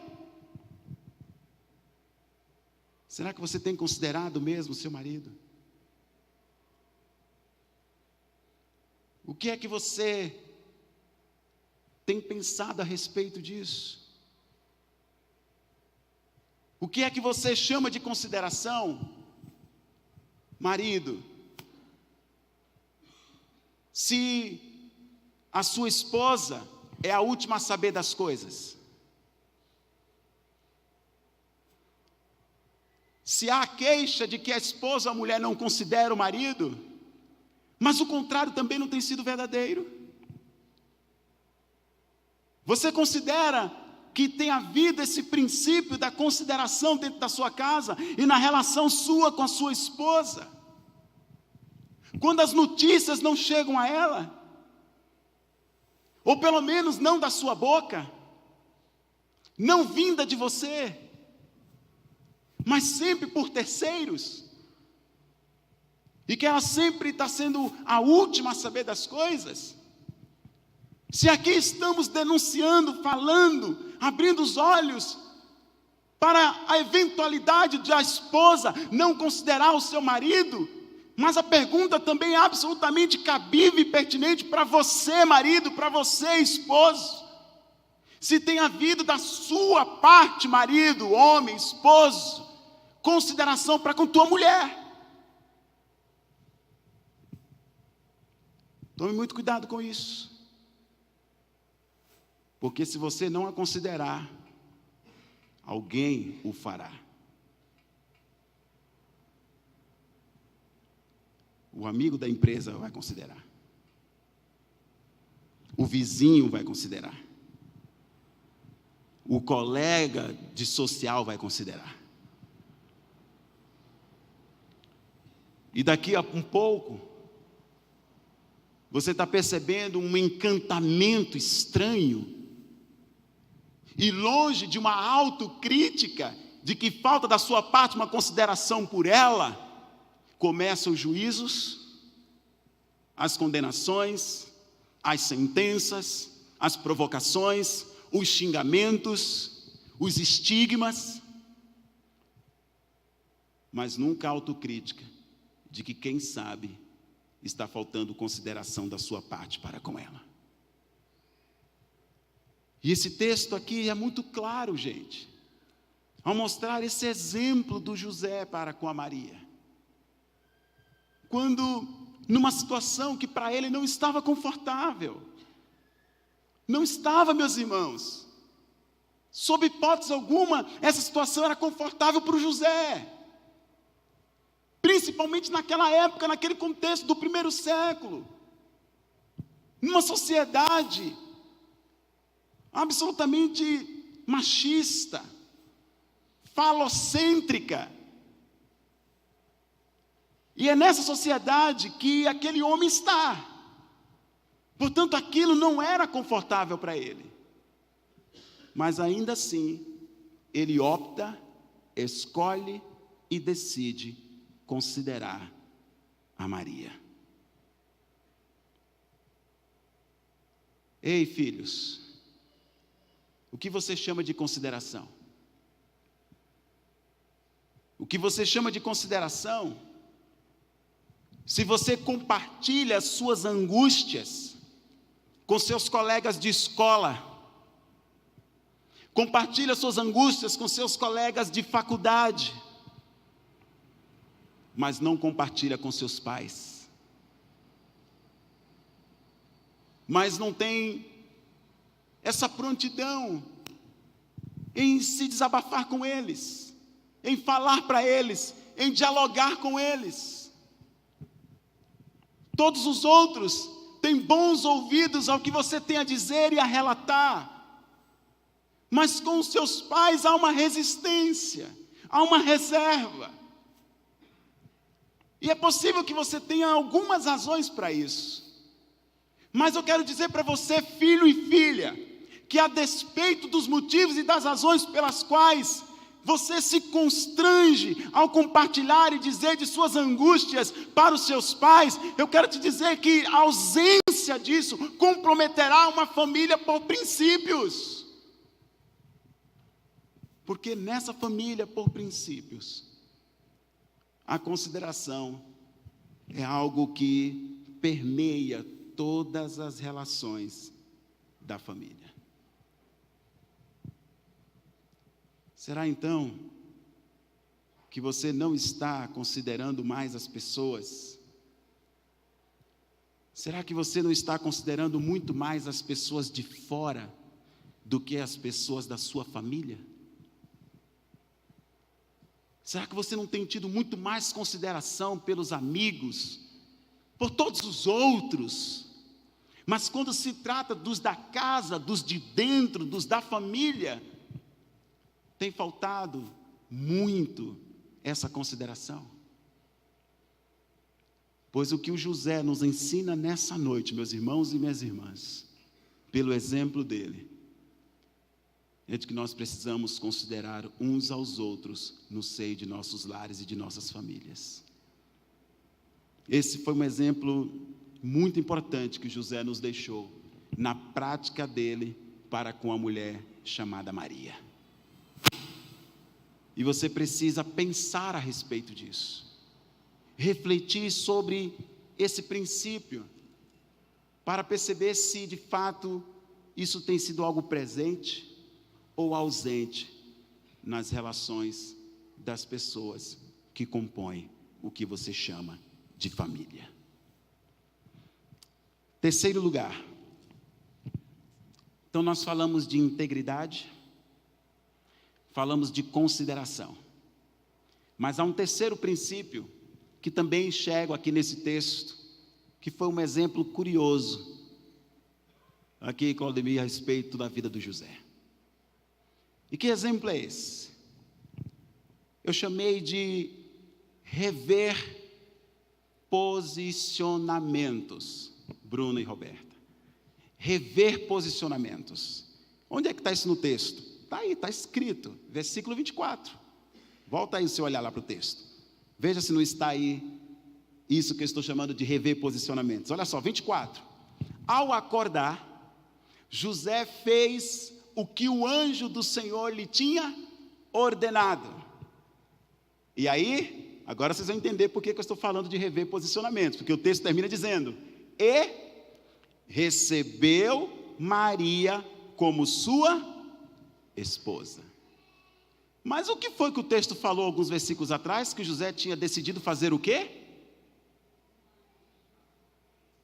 Será que você tem considerado mesmo o seu marido? O que é que você tem pensado a respeito disso? O que é que você chama de consideração? Marido, se a sua esposa é a última a saber das coisas, se há queixa de que a esposa ou a mulher não considera o marido, mas o contrário também não tem sido verdadeiro. Você considera que tem havido esse princípio da consideração dentro da sua casa e na relação sua com a sua esposa? Quando as notícias não chegam a ela, ou pelo menos não da sua boca, não vinda de você, mas sempre por terceiros, e que ela sempre está sendo a última a saber das coisas. Se aqui estamos denunciando, falando, abrindo os olhos para a eventualidade de a esposa não considerar o seu marido, mas a pergunta também é absolutamente cabível e pertinente para você, marido, para você, esposo. Se tem havido da sua parte, marido, homem, esposo, consideração para com tua mulher. Tome muito cuidado com isso. Porque se você não a considerar, alguém o fará. O amigo da empresa vai considerar. O vizinho vai considerar. O colega de social vai considerar. E daqui a um pouco, você está percebendo um encantamento estranho. E longe de uma autocrítica, de que falta da sua parte uma consideração por ela, começam os juízos, as condenações, as sentenças, as provocações, os xingamentos, os estigmas, mas nunca a autocrítica de que, quem sabe, está faltando consideração da sua parte para com ela. E esse texto aqui é muito claro, gente, ao mostrar esse exemplo do José para com a Maria. Quando, numa situação que para ele não estava confortável, não estava, meus irmãos, sob hipótese alguma, essa situação era confortável para o José, principalmente naquela época, naquele contexto do primeiro século, numa sociedade absolutamente machista, falocêntrica. E é nessa sociedade que aquele homem está. Portanto, aquilo não era confortável para ele. Mas ainda assim, ele opta, escolhe e decide considerar a Maria. Ei, filhos, o que você chama de consideração? O que você chama de consideração? Se você compartilha as suas angústias com seus colegas de escola, compartilha suas angústias com seus colegas de faculdade, mas não compartilha com seus pais, mas não tem essa prontidão em se desabafar com eles, em falar para eles, em dialogar com eles. Todos os outros têm bons ouvidos ao que você tem a dizer e a relatar, mas com os seus pais há uma resistência, há uma reserva. E é possível que você tenha algumas razões para isso, mas eu quero dizer para você, filho e filha, que a despeito dos motivos e das razões pelas quais você se constrange ao compartilhar e dizer de suas angústias para os seus pais, eu quero te dizer que a ausência disso comprometerá uma família por princípios. Porque nessa família por princípios, a consideração é algo que permeia todas as relações da família. Será então que você não está considerando mais as pessoas? Será que você não está considerando muito mais as pessoas de fora do que as pessoas da sua família? Será que você não tem tido muito mais consideração pelos amigos, por todos os outros? Mas quando se trata dos da casa, dos de dentro, dos da família, tem faltado muito essa consideração. Pois o que o José nos ensina nessa noite, meus irmãos e minhas irmãs, pelo exemplo dele, é de que nós precisamos considerar uns aos outros no seio de nossos lares e de nossas famílias. Esse foi um exemplo muito importante que José nos deixou na prática dele para com a mulher chamada Maria. E você precisa pensar a respeito disso. Refletir sobre esse princípio, para perceber se de fato isso tem sido algo presente ou ausente nas relações das pessoas que compõem o que você chama de família. Terceiro lugar. Então nós falamos de integridade, falamos de consideração. Mas há um terceiro princípio que também enxergo aqui nesse texto, que foi um exemplo curioso aqui, Claudemir, a respeito da vida do José. E que exemplo é esse? Eu chamei de rever posicionamentos, Bruno e Roberta. Rever posicionamentos. Onde é que está isso no texto? Está aí, está escrito, versículo 24. Volta aí o seu olhar lá para o texto. Veja se não está aí isso que eu estou chamando de rever posicionamentos. Olha só, 24. Ao acordar, José fez o que o anjo do Senhor lhe tinha ordenado. E aí, agora vocês vão entender por que eu estou falando de rever posicionamentos, porque o texto termina dizendo: e recebeu Maria como sua esposa. Mas o que foi que o texto falou alguns versículos atrás? Que José tinha decidido fazer o quê?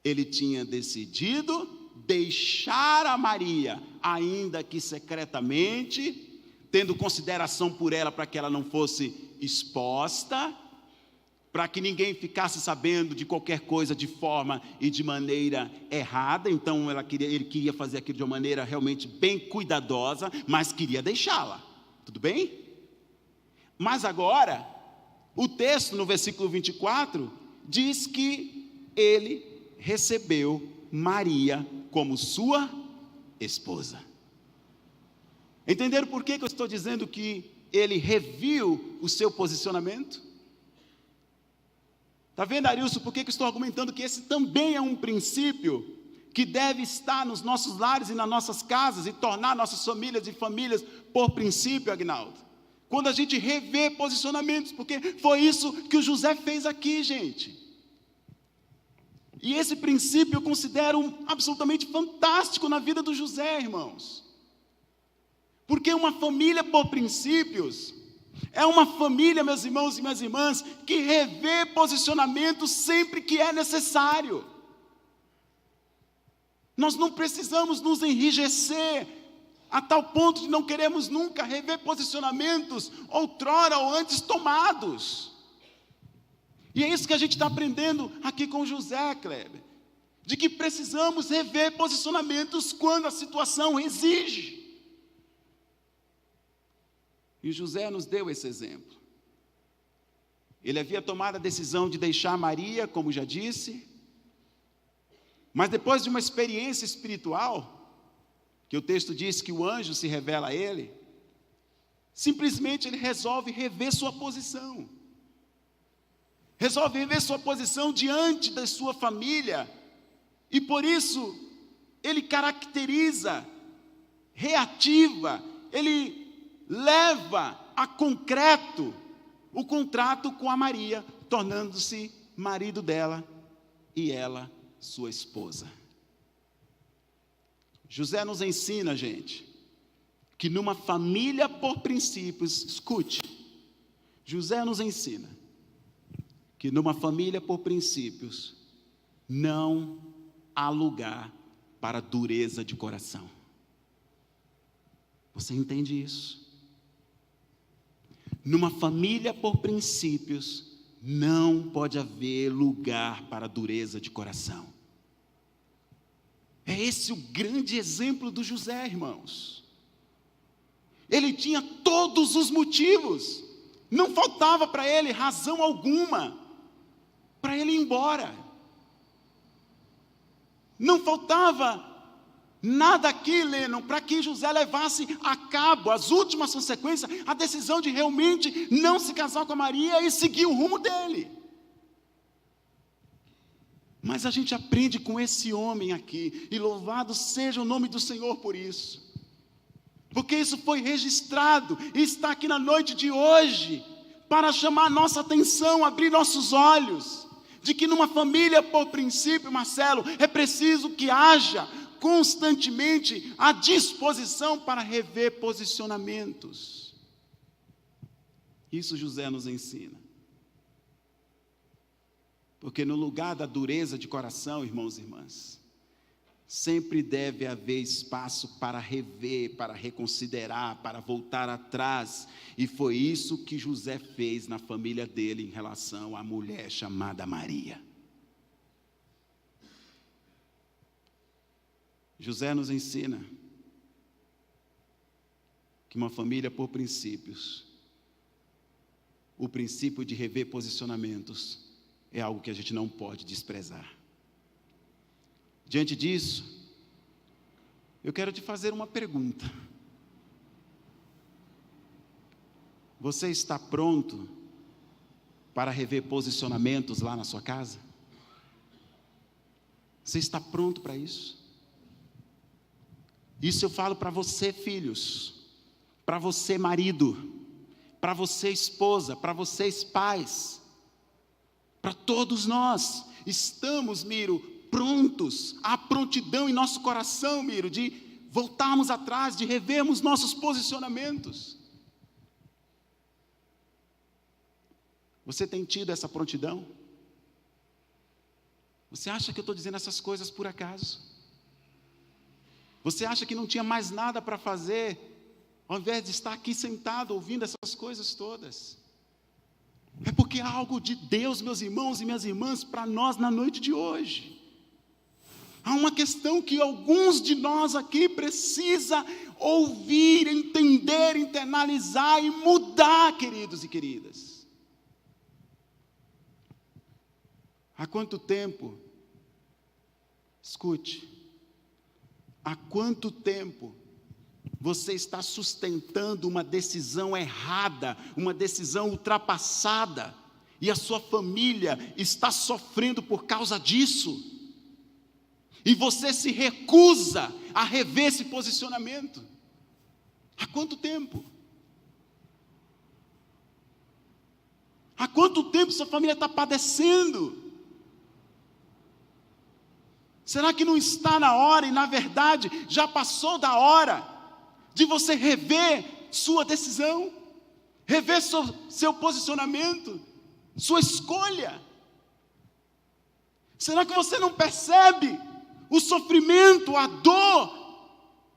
Ele tinha decidido deixar a Maria, ainda que secretamente, tendo consideração por ela para que ela não fosse exposta, para que ninguém ficasse sabendo de qualquer coisa de forma e de maneira errada. Então ele queria fazer aquilo de uma maneira realmente bem cuidadosa, mas queria deixá-la. Tudo bem? Mas agora, o texto no versículo 24 diz que ele recebeu Maria como sua esposa. Entenderam por que eu estou dizendo que ele reviu o seu posicionamento? Está vendo, Arilson, por que eu estou argumentando que esse também é um princípio que deve estar nos nossos lares e nas nossas casas e tornar nossas famílias e famílias por princípio, Agnaldo? Quando a gente revê posicionamentos, porque foi isso que o José fez aqui, gente. E esse princípio eu considero absolutamente fantástico na vida do José, irmãos. Porque uma família por princípios é uma família, meus irmãos e minhas irmãs, que revê posicionamentos sempre que é necessário. Nós não precisamos nos enrijecer a tal ponto de não queremos nunca rever posicionamentos outrora ou antes tomados. E é isso que a gente está aprendendo aqui com José, Kleber, de que precisamos rever posicionamentos quando a situação exige. E José nos deu esse exemplo. Ele havia tomado a decisão de deixar Maria, como já disse, mas depois de uma experiência espiritual, que o texto diz que o anjo se revela a ele, simplesmente ele resolve rever sua posição. Resolve rever sua posição diante da sua família, e por isso ele caracteriza, reativa, ele leva a concreto o contrato com a Maria, tornando-se marido dela e ela sua esposa. José nos ensina, gente, que numa família por princípios, escute, José nos ensina que numa família por princípios não há lugar para dureza de coração. Você entende isso? Numa família por princípios, não pode haver lugar para dureza de coração. É esse o grande exemplo do José, irmãos. Ele tinha todos os motivos, não faltava para ele razão alguma para ele ir embora. Não faltava nada aqui, Lennon, para que José levasse a cabo as últimas consequências, a decisão de realmente não se casar com a Maria e seguir o rumo dele. Mas a gente aprende com esse homem aqui, e louvado seja o nome do Senhor por isso. Porque isso foi registrado e está aqui na noite de hoje para chamar nossa atenção, abrir nossos olhos, de que numa família, por princípio, Marcelo, é preciso que haja constantemente a disposição para rever posicionamentos. Isso José nos ensina. Porque no lugar da dureza de coração, irmãos e irmãs, sempre deve haver espaço para rever, para reconsiderar, para voltar atrás. E foi isso que José fez na família dele em relação à mulher chamada Maria. José nos ensina que uma família, por princípios, o princípio de rever posicionamentos é algo que a gente não pode desprezar. Diante disso, eu quero te fazer uma pergunta. Você está pronto para rever posicionamentos lá na sua casa? Você está pronto para isso? Isso eu falo para você, filhos, para você, marido, para você, esposa, para vocês, pais, para todos nós. Estamos, Miro, prontos, há prontidão em nosso coração, Miro, de voltarmos atrás, de revermos nossos posicionamentos. Você tem tido essa prontidão? Você acha que eu estou dizendo essas coisas por acaso? Você acha que não tinha mais nada para fazer, ao invés de estar aqui sentado ouvindo essas coisas todas? É porque há algo de Deus, meus irmãos e minhas irmãs, para nós na noite de hoje. Há uma questão que alguns de nós aqui precisa ouvir, entender, internalizar e mudar, queridos e queridas. Há quanto tempo, escute, há quanto tempo você está sustentando uma decisão errada, uma decisão ultrapassada, e a sua família está sofrendo por causa disso? E você se recusa a rever esse posicionamento. Há quanto tempo? Há quanto tempo sua família está padecendo? Será que não está na hora, e na verdade já passou da hora, de você rever sua decisão, rever seu posicionamento, sua escolha? Será que você não percebe o sofrimento, a dor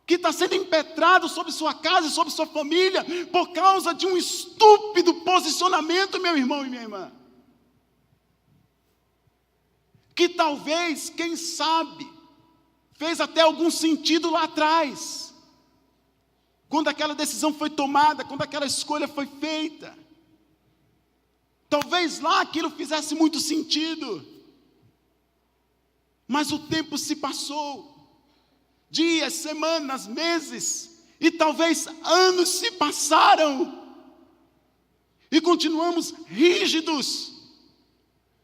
que está sendo impetrado sobre sua casa e sobre sua família por causa de um estúpido posicionamento, meu irmão e minha irmã? Que talvez, quem sabe, fez até algum sentido lá atrás, quando aquela decisão foi tomada, quando aquela escolha foi feita. Talvez lá aquilo fizesse muito sentido. Mas o tempo se passou, dias, semanas, meses, e talvez anos se passaram, e continuamos rígidos,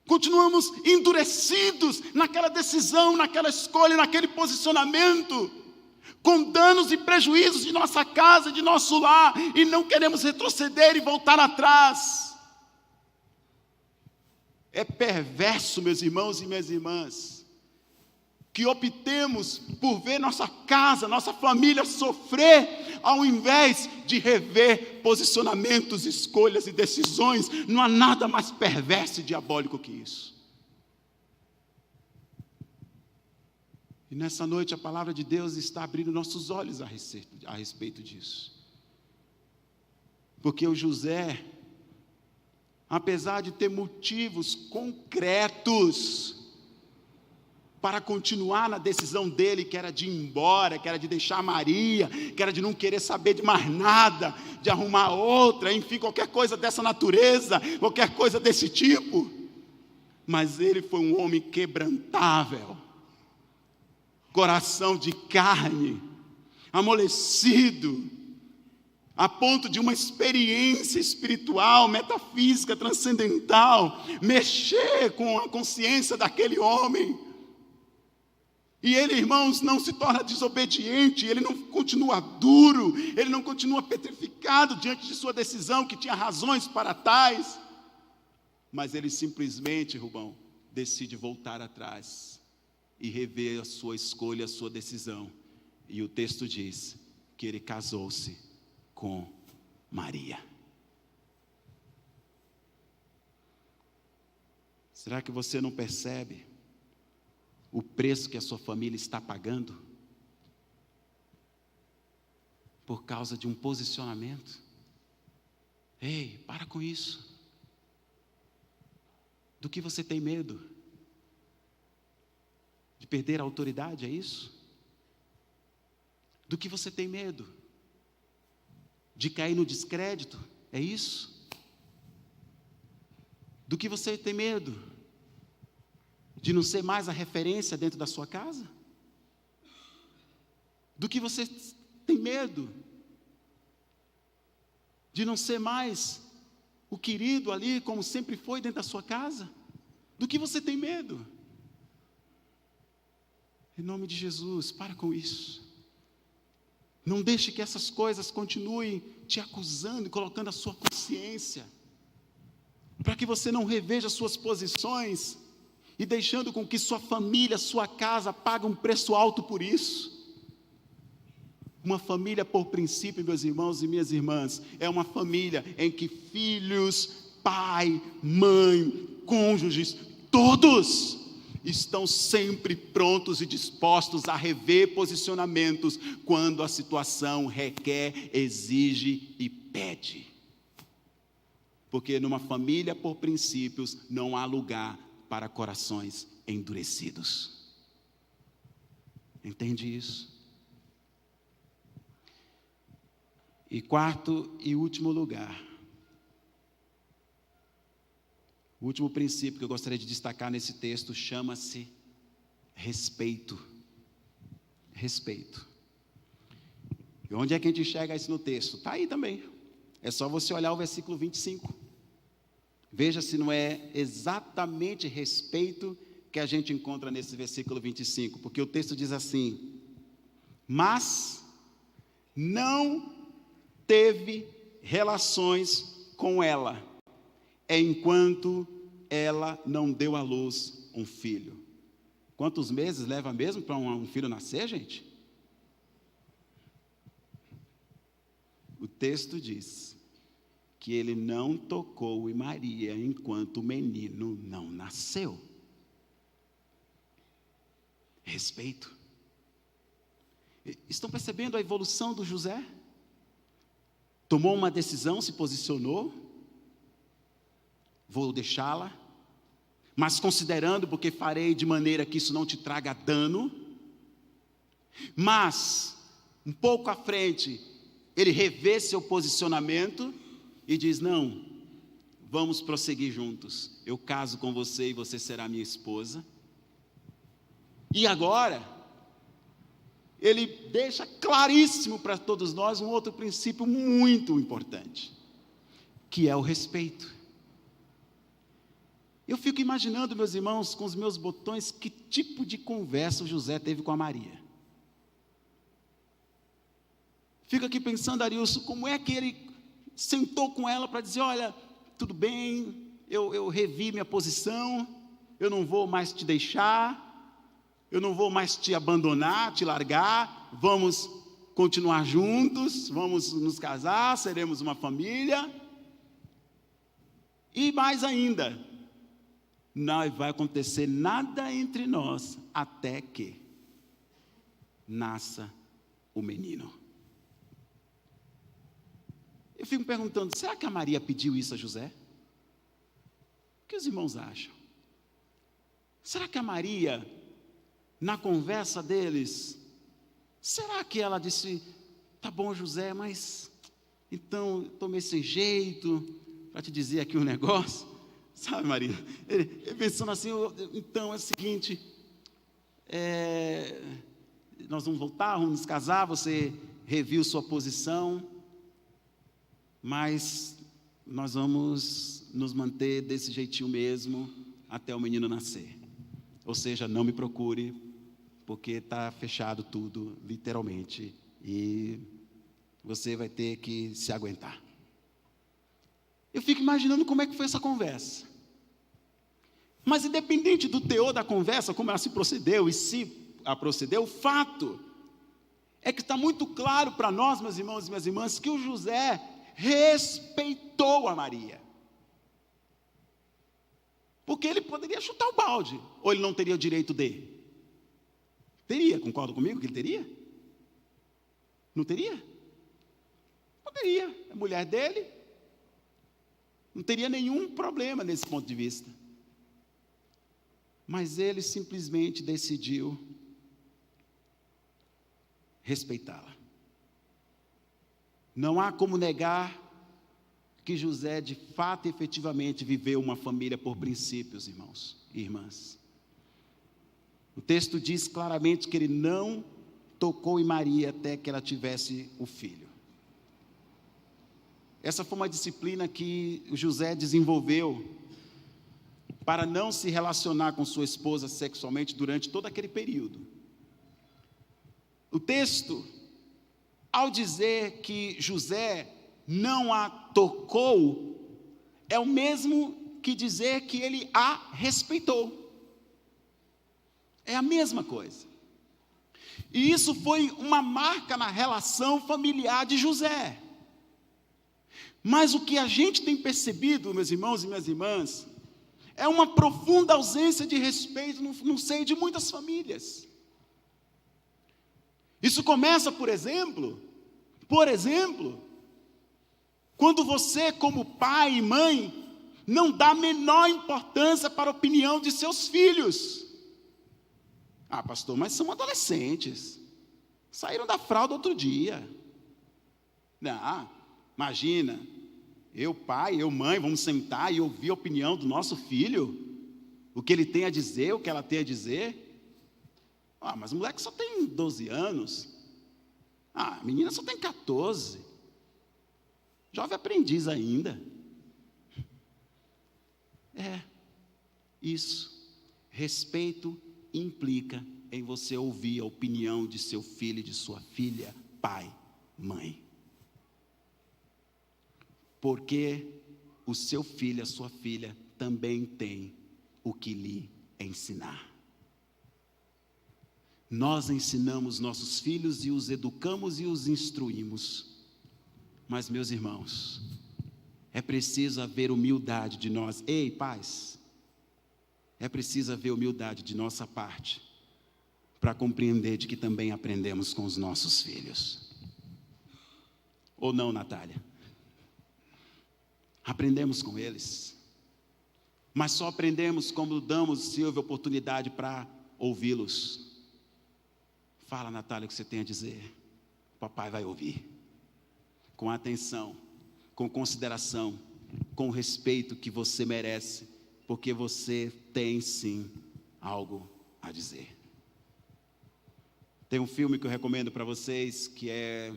continuamos endurecidos naquela decisão, naquela escolha, naquele posicionamento, com danos e prejuízos de nossa casa, de nosso lar, e não queremos retroceder e voltar atrás. É perverso, meus irmãos e minhas irmãs, que optemos por ver nossa casa, nossa família sofrer, ao invés de rever posicionamentos, escolhas e decisões. Não há nada mais perverso e diabólico que isso. E nessa noite a palavra de Deus está abrindo nossos olhos a respeito disso. Porque o José, apesar de ter motivos concretos para continuar na decisão dele, que era de ir embora, que era de deixar Maria, que era de não querer saber de mais nada, de arrumar outra, enfim, qualquer coisa dessa natureza, qualquer coisa desse tipo, mas ele foi um homem quebrantável, coração de carne, amolecido, a ponto de uma experiência espiritual, metafísica, transcendental, mexer com a consciência daquele homem. E ele, irmãos, não se torna desobediente, ele não continua duro, ele não continua petrificado diante de sua decisão, que tinha razões para tais. Mas ele simplesmente, Rubão, decide voltar atrás e rever a sua escolha, a sua decisão. E o texto diz que ele casou-se com Maria. Será que você não percebe o preço que a sua família está pagando por causa de um posicionamento? Ei, para com isso. Do que você tem medo? De perder a autoridade, é isso? Do que você tem medo? De cair no descrédito, é isso? Do que você tem medo? De não ser mais a referência dentro da sua casa? Do que você tem medo? De não ser mais o querido ali, como sempre foi dentro da sua casa? Do que você tem medo? Em nome de Jesus, para com isso. Não deixe que essas coisas continuem te acusando e colocando a sua consciência, para que você não reveja suas posições e deixando com que sua família, sua casa pague um preço alto por isso. Uma família, por princípio, meus irmãos e minhas irmãs, é uma família em que filhos, pai, mãe, cônjuges, todos estão sempre prontos e dispostos a rever posicionamentos quando a situação requer, exige e pede. Porque numa família, por princípios, não há lugar para corações endurecidos. Entende isso? E quarto e último lugar, o último princípio que eu gostaria de destacar nesse texto chama-se respeito. Respeito. E onde é que a gente enxerga isso no texto? Está aí também. É só você olhar o versículo 25. Veja se não é exatamente respeito que a gente encontra nesse versículo 25, porque o texto diz assim: mas não teve relações com ela, enquanto ela não deu à luz um filho. Quantos meses leva mesmo para um filho nascer, gente? O texto diz que ele não tocou em Maria enquanto o menino não nasceu. Respeito. Estão percebendo a evolução do José? Tomou uma decisão, se posicionou, vou deixá-la, mas considerando, porque farei de maneira que isso não te traga dano. Mas, um pouco à frente, ele revê seu posicionamento e diz: não, vamos prosseguir juntos. Eu caso com você e você será minha esposa. E agora, ele deixa claríssimo para todos nós um outro princípio muito importante, que é o respeito. Eu fico imaginando, meus irmãos, com os meus botões, que tipo de conversa o José teve com a Maria. Fico aqui pensando, Arilson, como é que ele sentou com ela para dizer: olha, tudo bem, eu revi minha posição, eu não vou mais te deixar, eu não vou mais te abandonar, te largar, vamos continuar juntos, vamos nos casar, seremos uma família. E mais ainda, não vai acontecer nada entre nós até que nasça o menino. Eu fico perguntando, será que a Maria pediu isso a José? O que os irmãos acham? Será que a Maria, na conversa deles, será que ela disse: tá bom, José, mas então estou meio sem jeito para te dizer aqui um negócio? Sabe, Maria? Ele pensando assim: então é o seguinte, nós vamos voltar, vamos nos casar, você reviu sua posição, mas nós vamos nos manter desse jeitinho mesmo até o menino nascer. Ou seja, não me procure, porque está fechado tudo, literalmente, e você vai ter que se aguentar. Eu fico imaginando como é que foi essa conversa. Mas independente do teor da conversa, como ela se procedeu e se a procedeu, o fato é que está muito claro para nós, meus irmãos e minhas irmãs, que o José respeitou a Maria. Porque ele poderia chutar o balde, ou ele não teria o direito de? Teria, concorda comigo que ele teria? Não teria? Não teria, é mulher dele, não teria nenhum problema nesse ponto de vista. Mas ele simplesmente decidiu respeitá-la. Não há como negar que José, de fato e efetivamente, viveu uma família por princípios, irmãos e irmãs. O texto diz claramente que ele não tocou em Maria até que ela tivesse o filho. Essa foi uma disciplina que José desenvolveu para não se relacionar com sua esposa sexualmente durante todo aquele período. O texto, ao dizer que José não a tocou, é o mesmo que dizer que ele a respeitou. É a mesma coisa. E isso foi uma marca na relação familiar de José. Mas o que a gente tem percebido, meus irmãos e minhas irmãs, é uma profunda ausência de respeito no seio de muitas famílias. Isso começa, por exemplo, quando você, como pai e mãe, não dá a menor importância para a opinião de seus filhos. Ah, pastor, mas são adolescentes. Saíram da fralda outro dia. Não, imagina, eu pai, eu mãe, vamos sentar e ouvir a opinião do nosso filho, o que ele tem a dizer, o que ela tem a dizer. Ah, mas o moleque só tem 12 anos. Ah, a menina só tem 14. Jovem aprendiz ainda. Isso. Respeito implica em você ouvir a opinião de seu filho e de sua filha, pai, mãe. Porque o seu filho, a sua filha, também tem o que lhe ensinar. Nós ensinamos nossos filhos e os educamos e os instruímos. Mas, meus irmãos, é preciso haver humildade de nós. Ei, pais, é preciso haver humildade de nossa parte para compreender de que também aprendemos com os nossos filhos. Ou não, Natália? Aprendemos com eles. Mas só aprendemos quando damos, Silvia, oportunidade para ouvi-los. Fala, Natália, o que você tem a dizer. O papai vai ouvir. Com atenção, com consideração, com respeito que você merece, porque você tem sim algo a dizer. Tem um filme que eu recomendo para vocês, que é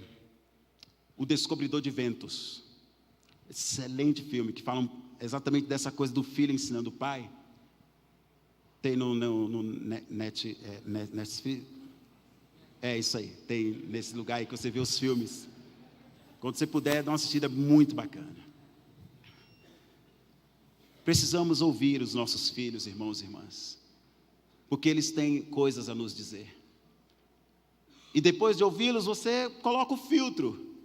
O Descobridor de Ventos. Excelente filme, que fala exatamente dessa coisa do filho ensinando o pai. Tem no Netflix. É isso aí, tem nesse lugar aí que você vê os filmes. Quando você puder, dá uma assistida muito bacana. Precisamos ouvir os nossos filhos, irmãos e irmãs, porque eles têm coisas a nos dizer. E depois de ouvi-los, você coloca o filtro.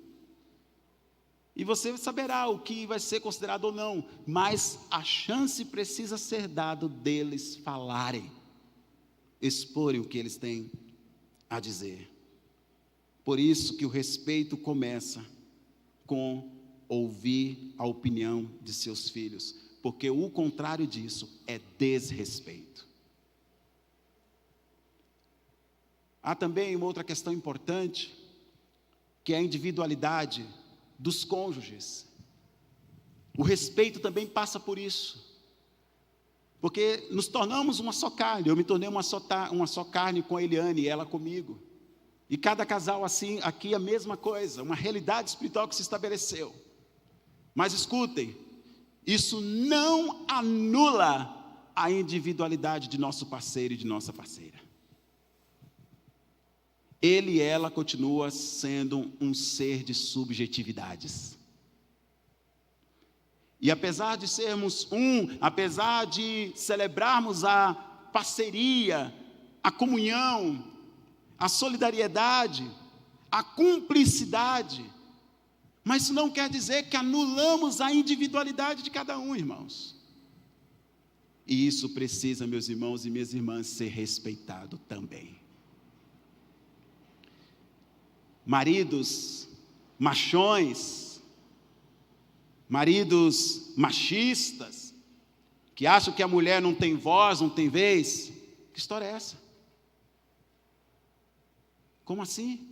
E você saberá o que vai ser considerado ou não. Mas a chance precisa ser dada deles falarem, exporem o que eles têm a dizer. Por isso que o respeito começa com ouvir a opinião de seus filhos, porque o contrário disso é desrespeito. Há também uma outra questão importante, que é a individualidade dos cônjuges. O respeito também passa por isso. Porque nos tornamos uma só carne. Eu me tornei uma só carne com a Eliane e ela comigo. E cada casal assim, aqui a mesma coisa, uma realidade espiritual que se estabeleceu. Mas escutem, isso não anula a individualidade de nosso parceiro e de nossa parceira. ele e ela continua sendo um ser de subjetividades. E apesar de sermos apesar de celebrarmos a parceria, a comunhão, a solidariedade, a cumplicidade, mas isso não quer dizer que anulamos a individualidade de cada um, irmãos. E isso precisa, meus irmãos e minhas irmãs, ser respeitado também. Maridos machões, maridos machistas, que acham que a mulher não tem voz, não tem vez. Que história é essa? Como assim?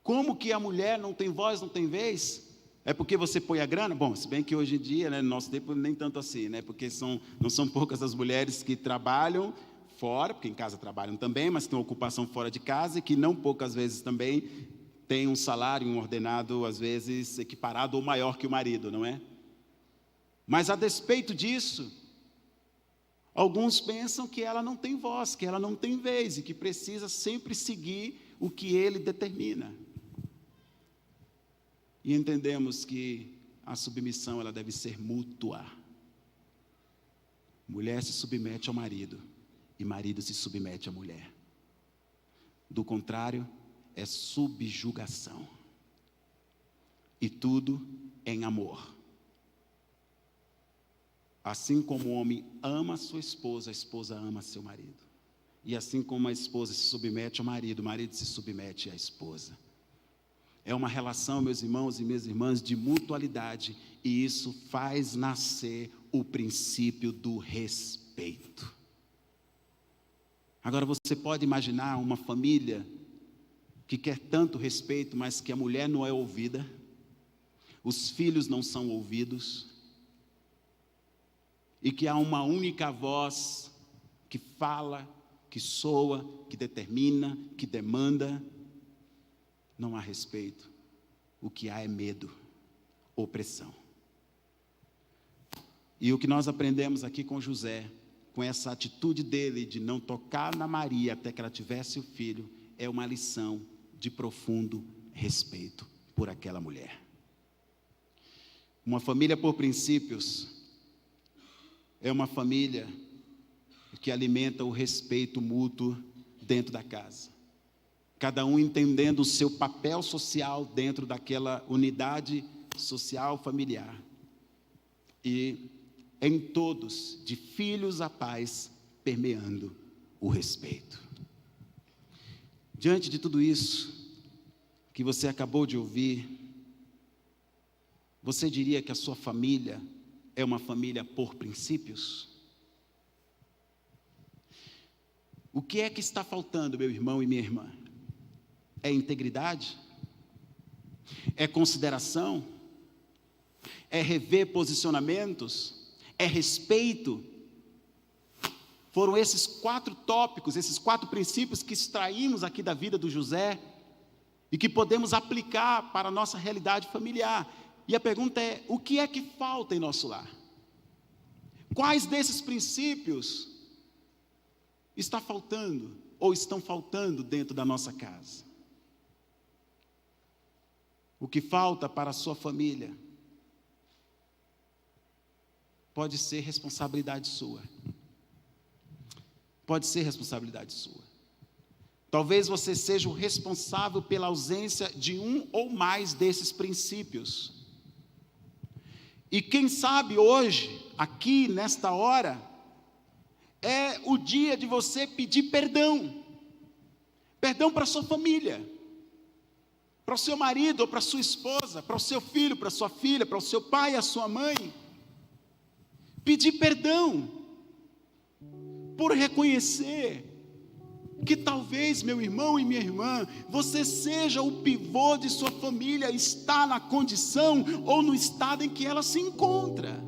Como que a mulher não tem voz, não tem vez? É porque você põe a grana? Bom, se bem que hoje em dia, né, no nosso tempo, nem tanto assim, né? Porque não são poucas as mulheres que trabalham fora, porque em casa trabalham também, mas tem uma ocupação fora de casa, e que não poucas vezes também tem um salário, um ordenado, às vezes, equiparado ou maior que o marido, não é? Mas a despeito disso, alguns pensam que ela não tem voz, que ela não tem vez, e que precisa sempre seguir o que ele determina. E entendemos que a submissão ela deve ser mútua. Mulher se submete ao marido, e marido se submete à mulher. Do contrário, é subjugação. E tudo em amor. Assim como o homem ama a sua esposa, a esposa ama seu marido. E assim como a esposa se submete ao marido, o marido se submete à esposa. É uma relação, meus irmãos e minhas irmãs, de mutualidade, e isso faz nascer o princípio do respeito. Agora, você pode imaginar uma família que quer tanto respeito, mas que a mulher não é ouvida, os filhos não são ouvidos, e que há uma única voz que fala, que soa, que determina, que demanda. Não há respeito. O que há é medo, opressão. E o que nós aprendemos aqui com José, com essa atitude dele de não tocar na Maria até que ela tivesse o filho, é uma lição de profundo respeito por aquela mulher. Uma família por princípios é uma família que alimenta o respeito mútuo dentro da casa. Cada um entendendo o seu papel social dentro daquela unidade social familiar. E em todos, de filhos a pais, permeando o respeito. Diante de tudo isso que você acabou de ouvir, você diria que a sua família é uma família por princípios? O que é que está faltando, meu irmão e minha irmã? É integridade? É consideração? É rever posicionamentos? É respeito? Foram esses 4 tópicos, esses 4 princípios que extraímos aqui da vida do José e que podemos aplicar para a nossa realidade familiar. E a pergunta é, o que é que falta em nosso lar? Quais desses princípios está faltando ou estão faltando dentro da nossa casa? O que falta para a sua família pode ser responsabilidade sua. Pode ser responsabilidade sua. Talvez você seja o responsável pela ausência de um ou mais desses princípios. E quem sabe hoje, aqui nesta hora, é o dia de você pedir perdão. Perdão para a sua família, para o seu marido ou para a sua esposa, para o seu filho, para a sua filha, para o seu pai e a sua mãe. Pedir perdão por reconhecer que talvez, meu irmão e minha irmã, você seja o pivô de sua família, está na condição ou no estado em que ela se encontra.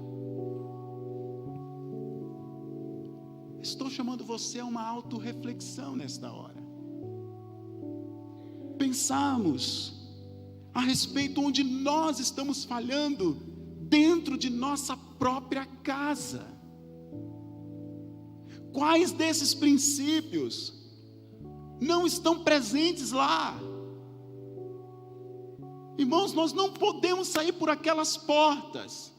Estou chamando você a uma autorreflexão nesta hora. Pensarmos a respeito onde nós estamos falhando dentro de nossa própria casa. Quais desses princípios não estão presentes lá. Irmãos, nós não podemos sair por aquelas portas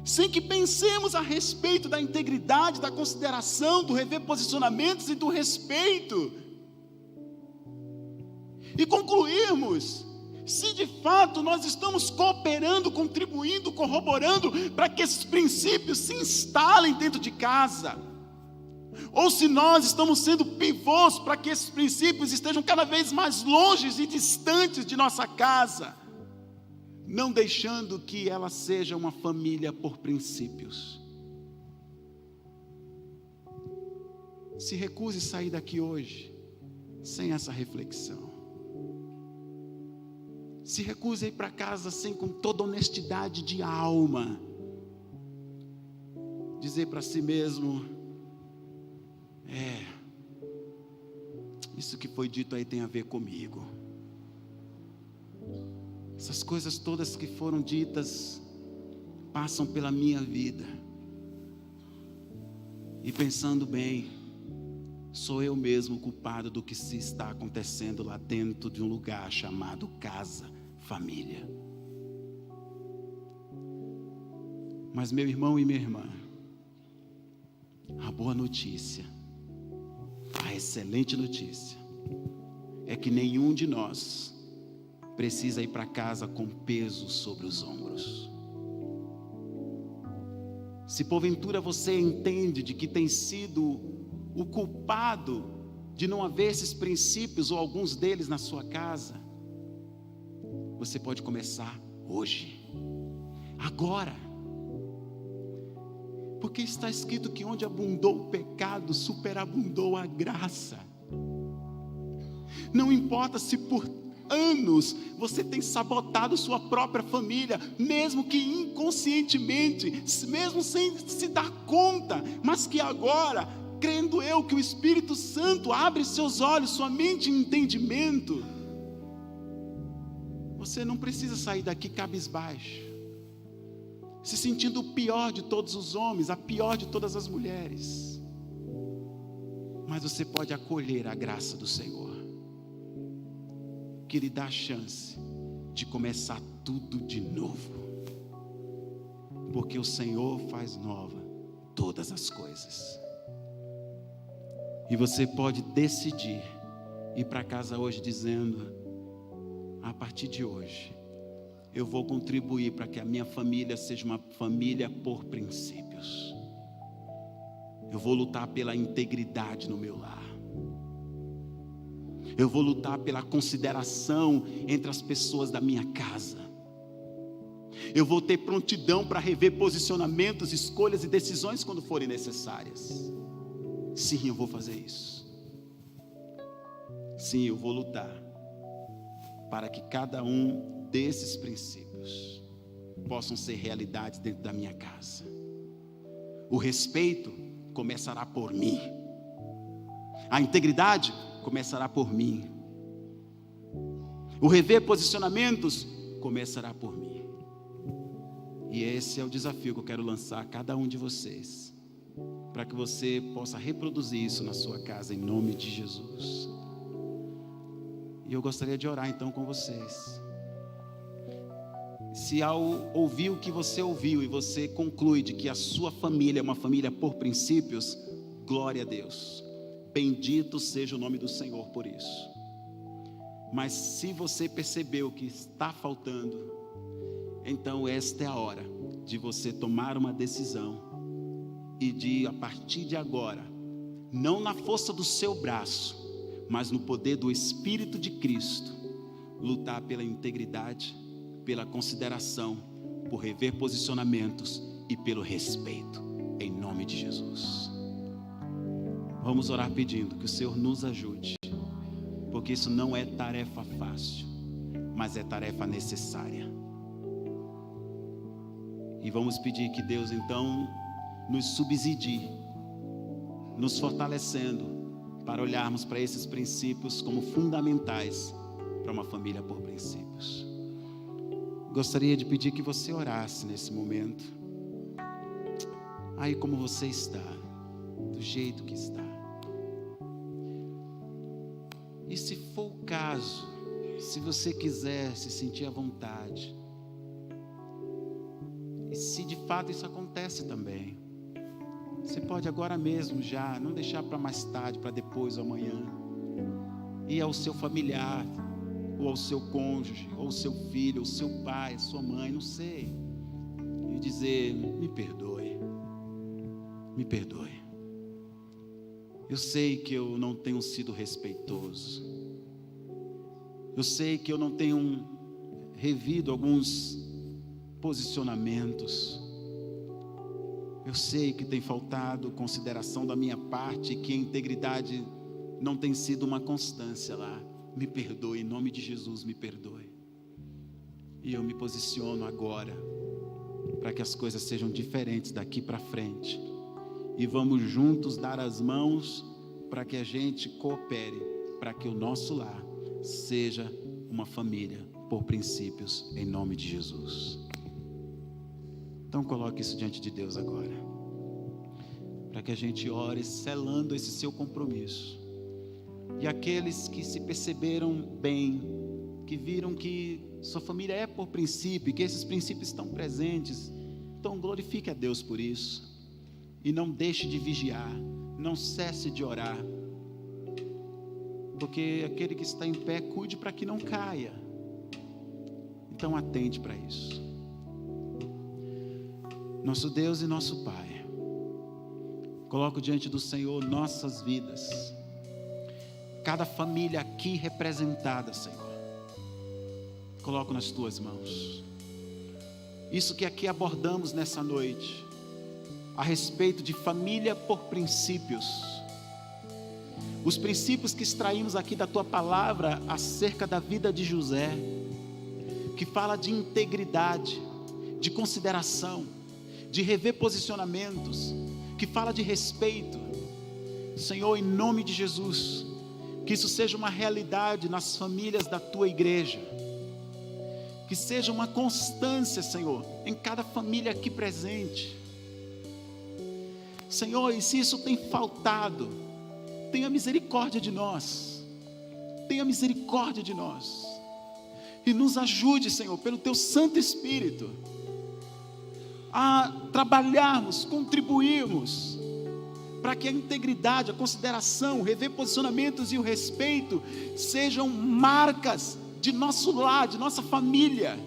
sem que pensemos a respeito da integridade, da consideração, do rever posicionamentos e do respeito. E concluirmos se de fato nós estamos cooperando, contribuindo, corroborando para que esses princípios se instalem dentro de casa, ou se nós estamos sendo pivôs para que esses princípios estejam cada vez mais longe e distantes de nossa casa, não deixando que ela seja uma família por princípios. Se recuse a sair daqui hoje sem essa reflexão. Se recuse a ir para casa sem, com toda honestidade de alma, dizer para si mesmo: isso que foi dito aí tem a ver comigo. Essas coisas todas que foram ditas passam pela minha vida. E pensando bem, sou eu mesmo culpado do que se está acontecendo lá dentro de um lugar chamado casa, família. Mas meu irmão e minha irmã, a boa notícia, a excelente notícia, é que nenhum de nós precisa ir para casa com peso sobre os ombros. Se porventura você entende de que tem sido o culpado de não haver esses princípios ou alguns deles na sua casa, você pode começar hoje, agora, porque está escrito que onde abundou o pecado, superabundou a graça. Não importa se por anos você tem sabotado sua própria família, mesmo que inconscientemente, mesmo sem se dar conta, mas que agora, crendo eu que o Espírito Santo abre seus olhos, sua mente e entendimento, você não precisa sair daqui cabisbaixo, se sentindo o pior de todos os homens, a pior de todas as mulheres, mas você pode acolher a graça do Senhor, que lhe dá a chance de começar tudo de novo, porque o Senhor faz nova todas as coisas. E você pode decidir ir para casa hoje dizendo: a partir de hoje eu vou contribuir para que a minha família seja uma família por princípios. Eu vou lutar pela integridade no meu lar. Eu vou lutar pela consideração entre as pessoas da minha casa. Eu vou ter prontidão para rever posicionamentos, escolhas e decisões quando forem necessárias. Sim, eu vou fazer isso. Sim, eu vou lutar para que cada um desses princípios possam ser realidades dentro da minha casa. O respeito começará por mim. A integridade começará por mim. O rever posicionamentos começará por mim. E esse é o desafio que eu quero lançar a cada um de vocês, para que você possa reproduzir isso na sua casa, em nome de Jesus. E eu gostaria de orar então com vocês. Se ao ouvir o que você ouviu e você conclui de que a sua família é uma família por princípios, glória a Deus. Bendito seja o nome do Senhor por isso. Mas se você percebeu que está faltando, então esta é a hora de você tomar uma decisão e de, a partir de agora, não na força do seu braço, mas no poder do Espírito de Cristo, lutar pela integridade, pela consideração, por rever posicionamentos e pelo respeito, em nome de Jesus. Vamos orar pedindo que o Senhor nos ajude, porque isso não é tarefa fácil, mas é tarefa necessária. E vamos pedir que Deus então nos subsidie, nos fortalecendo para olharmos para esses princípios como fundamentais para uma família por princípios. Gostaria de pedir que você orasse nesse momento, aí como você está, do jeito que está. E se for o caso, se você quiser se sentir à vontade, e se de fato isso acontece também, você pode agora mesmo já, não deixar para mais tarde, para depois ou amanhã, ir ao seu familiar, ou ao seu cônjuge, ou ao seu filho, ou ao seu pai, a sua mãe, não sei, e dizer: me perdoe, me perdoe. Eu sei que eu não tenho sido respeitoso, eu sei que eu não tenho revido alguns posicionamentos, eu sei que tem faltado consideração da minha parte, que a integridade não tem sido uma constância lá. Me perdoe, em nome de Jesus, me perdoe. E eu me posiciono agora para que as coisas sejam diferentes daqui para frente. E vamos juntos dar as mãos para que a gente coopere, para que o nosso lar seja uma família por princípios, em nome de Jesus. Então coloque isso diante de Deus agora, para que a gente ore selando esse seu compromisso. E aqueles que se perceberam bem, que viram que sua família é por princípio, que esses princípios estão presentes, então glorifique a Deus por isso. E não deixe de vigiar, não cesse de orar, porque aquele que está em pé, cuide para que não caia. Então atente para isso. Nosso Deus e nosso Pai, coloco diante do Senhor nossas vidas, cada família aqui representada, Senhor, coloco nas Tuas mãos. Isso que aqui abordamos nessa noite, a respeito de família por princípios, os princípios que extraímos aqui da Tua Palavra acerca da vida de José, que fala de integridade, de consideração, de rever posicionamentos, que fala de respeito. Senhor, em nome de Jesus, que isso seja uma realidade nas famílias da Tua igreja, que seja uma constância, Senhor, em cada família aqui presente. Senhor, e se isso tem faltado, tenha misericórdia de nós, tenha misericórdia de nós, e nos ajude, Senhor, pelo Teu Santo Espírito, a trabalharmos, contribuirmos, para que a integridade, a consideração, o rever posicionamentos e o respeito sejam marcas de nosso lar, de nossa família,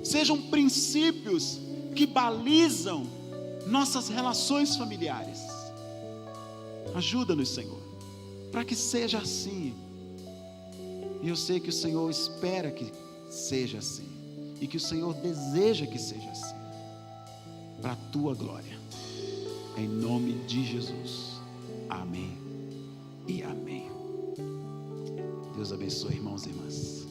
sejam princípios que balizam nossas relações familiares. Ajuda-nos, Senhor, para que seja assim. E eu sei que o Senhor espera que seja assim, e que o Senhor deseja que seja assim, para a Tua glória, em nome de Jesus, amém e amém. Deus abençoe, irmãos e irmãs.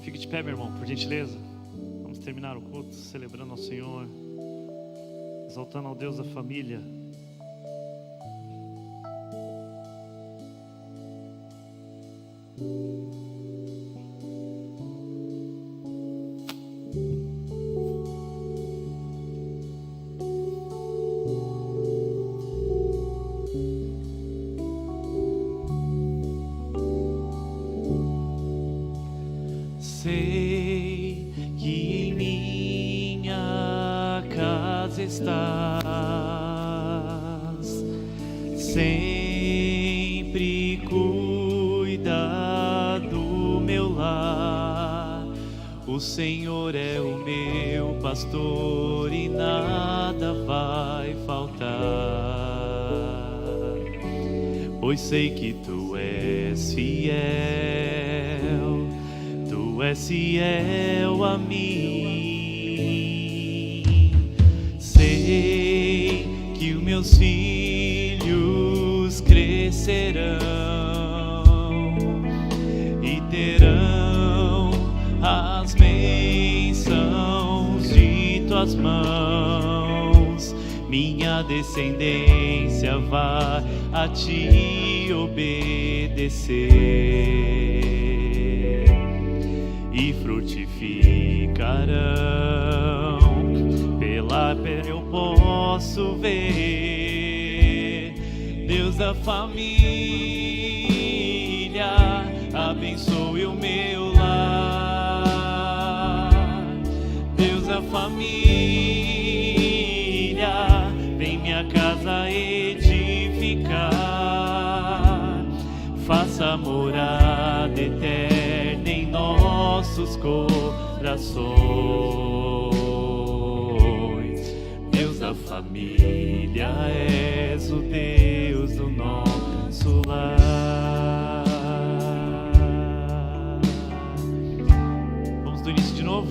Fique de pé, meu irmão, por gentileza. Vamos terminar o culto celebrando ao Senhor, exaltando ao Deus da família. Sei que em minha casa estás, sempre cuida do meu lar. O Senhor é o meu pastor e nada vai faltar, pois sei que Tu és fiel, Tu és fiel a mim. Sei que os meus filhos crescerão e terão as bênçãos de Tuas mãos. minha descendência vai a ti obedecer e frutificarão. Pela fé eu posso ver, Deus da família, abençoe o meu lar. Deus da família, vem minha casa edificar. Faça morada eterna em nossos corações. Deus da família, és o Deus do nosso lar. Vamos do início de novo?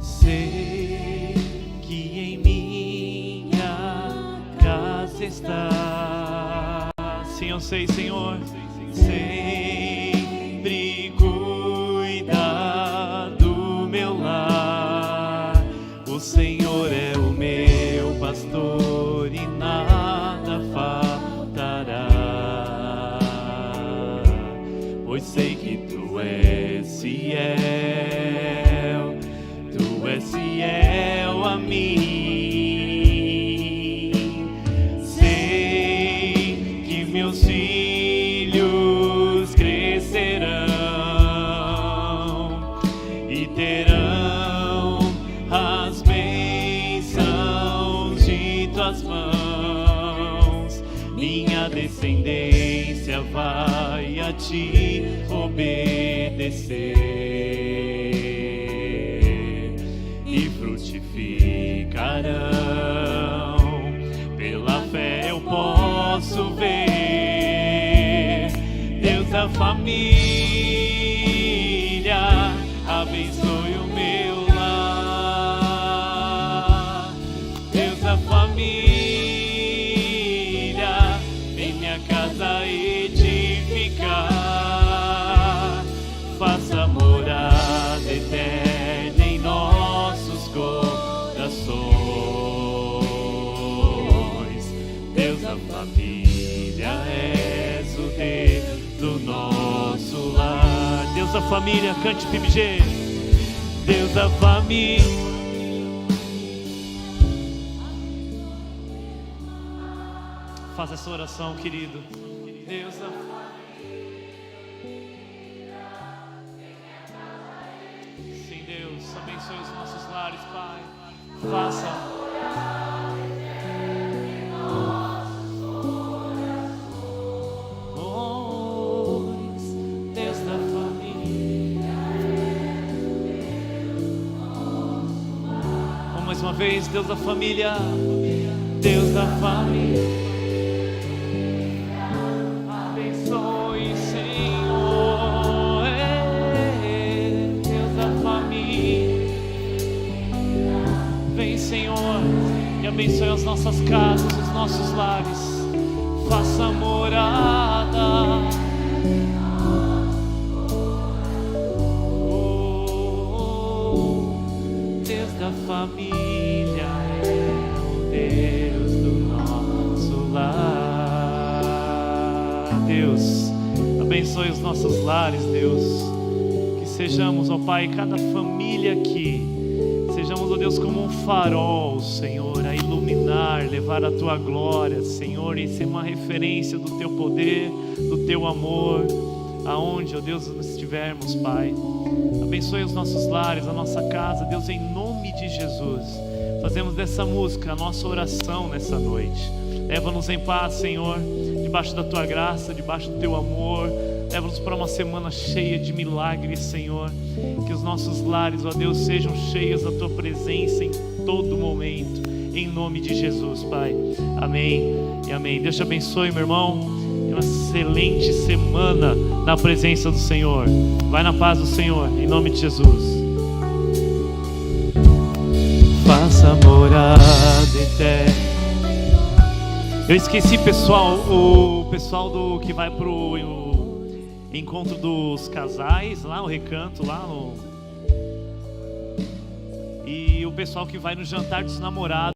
Sei que em minha casa está. Sim, eu sei, Senhor. Sempre cuida do meu lar. O Senhor é o meu pastor e nada faltará. Pois sei que tu és fiel, tu és fiel a mim. Sei que meus filhos crescerão e terão as bênçãos de tuas mãos. Minha descendência vai a ti obedecer e frutificarão. Pela fé eu posso ver, Deus da família, abençoe o meu lar. Deus da família, em minha casa edificar. Faça morada eterna em nossos corações. Deus da família, és o Deus do nosso lar. Deus da família, cante PMG. Deus da família. Faça essa oração, querido. Deus da família. Sim, Deus, abençoe os nossos lares, Pai. Faça. Deus da família. Vamos mais uma vez, Deus da família. Deus da família. Abençoe, Senhor. Deus da família. Vem, Senhor, e abençoe as nossas casas, os nossos lares. Faça morada. Deus da família é o Deus do nosso lar. Deus, abençoe os nossos lares, Deus. Que sejamos, ó Pai, cada família aqui, sejamos, ó Deus, como um farol, Senhor, a iluminar, levar a Tua glória, Senhor, e ser uma referência do Teu poder, do Teu amor, aonde, ó Deus, nós estivermos, Pai. Abençoe os nossos lares, a nossa casa, Deus, em nome de Jesus. Fazemos dessa música a nossa oração nessa noite. Leva-nos em paz, Senhor, debaixo da Tua graça, debaixo do Teu amor. Leva-nos para uma semana cheia de milagres, Senhor. Que os nossos lares, ó Deus, sejam cheios da Tua presença em todo momento. Em nome de Jesus, Pai. Amém e amém. Deus te abençoe, meu irmão. Uma excelente semana na presença do Senhor. Vai na paz do Senhor, em nome de Jesus. Faça morada eterna. Eu esqueci, pessoal, o pessoal do que vai pro encontro dos casais, lá o recanto, lá no... E e o pessoal que vai no jantar dos namorados.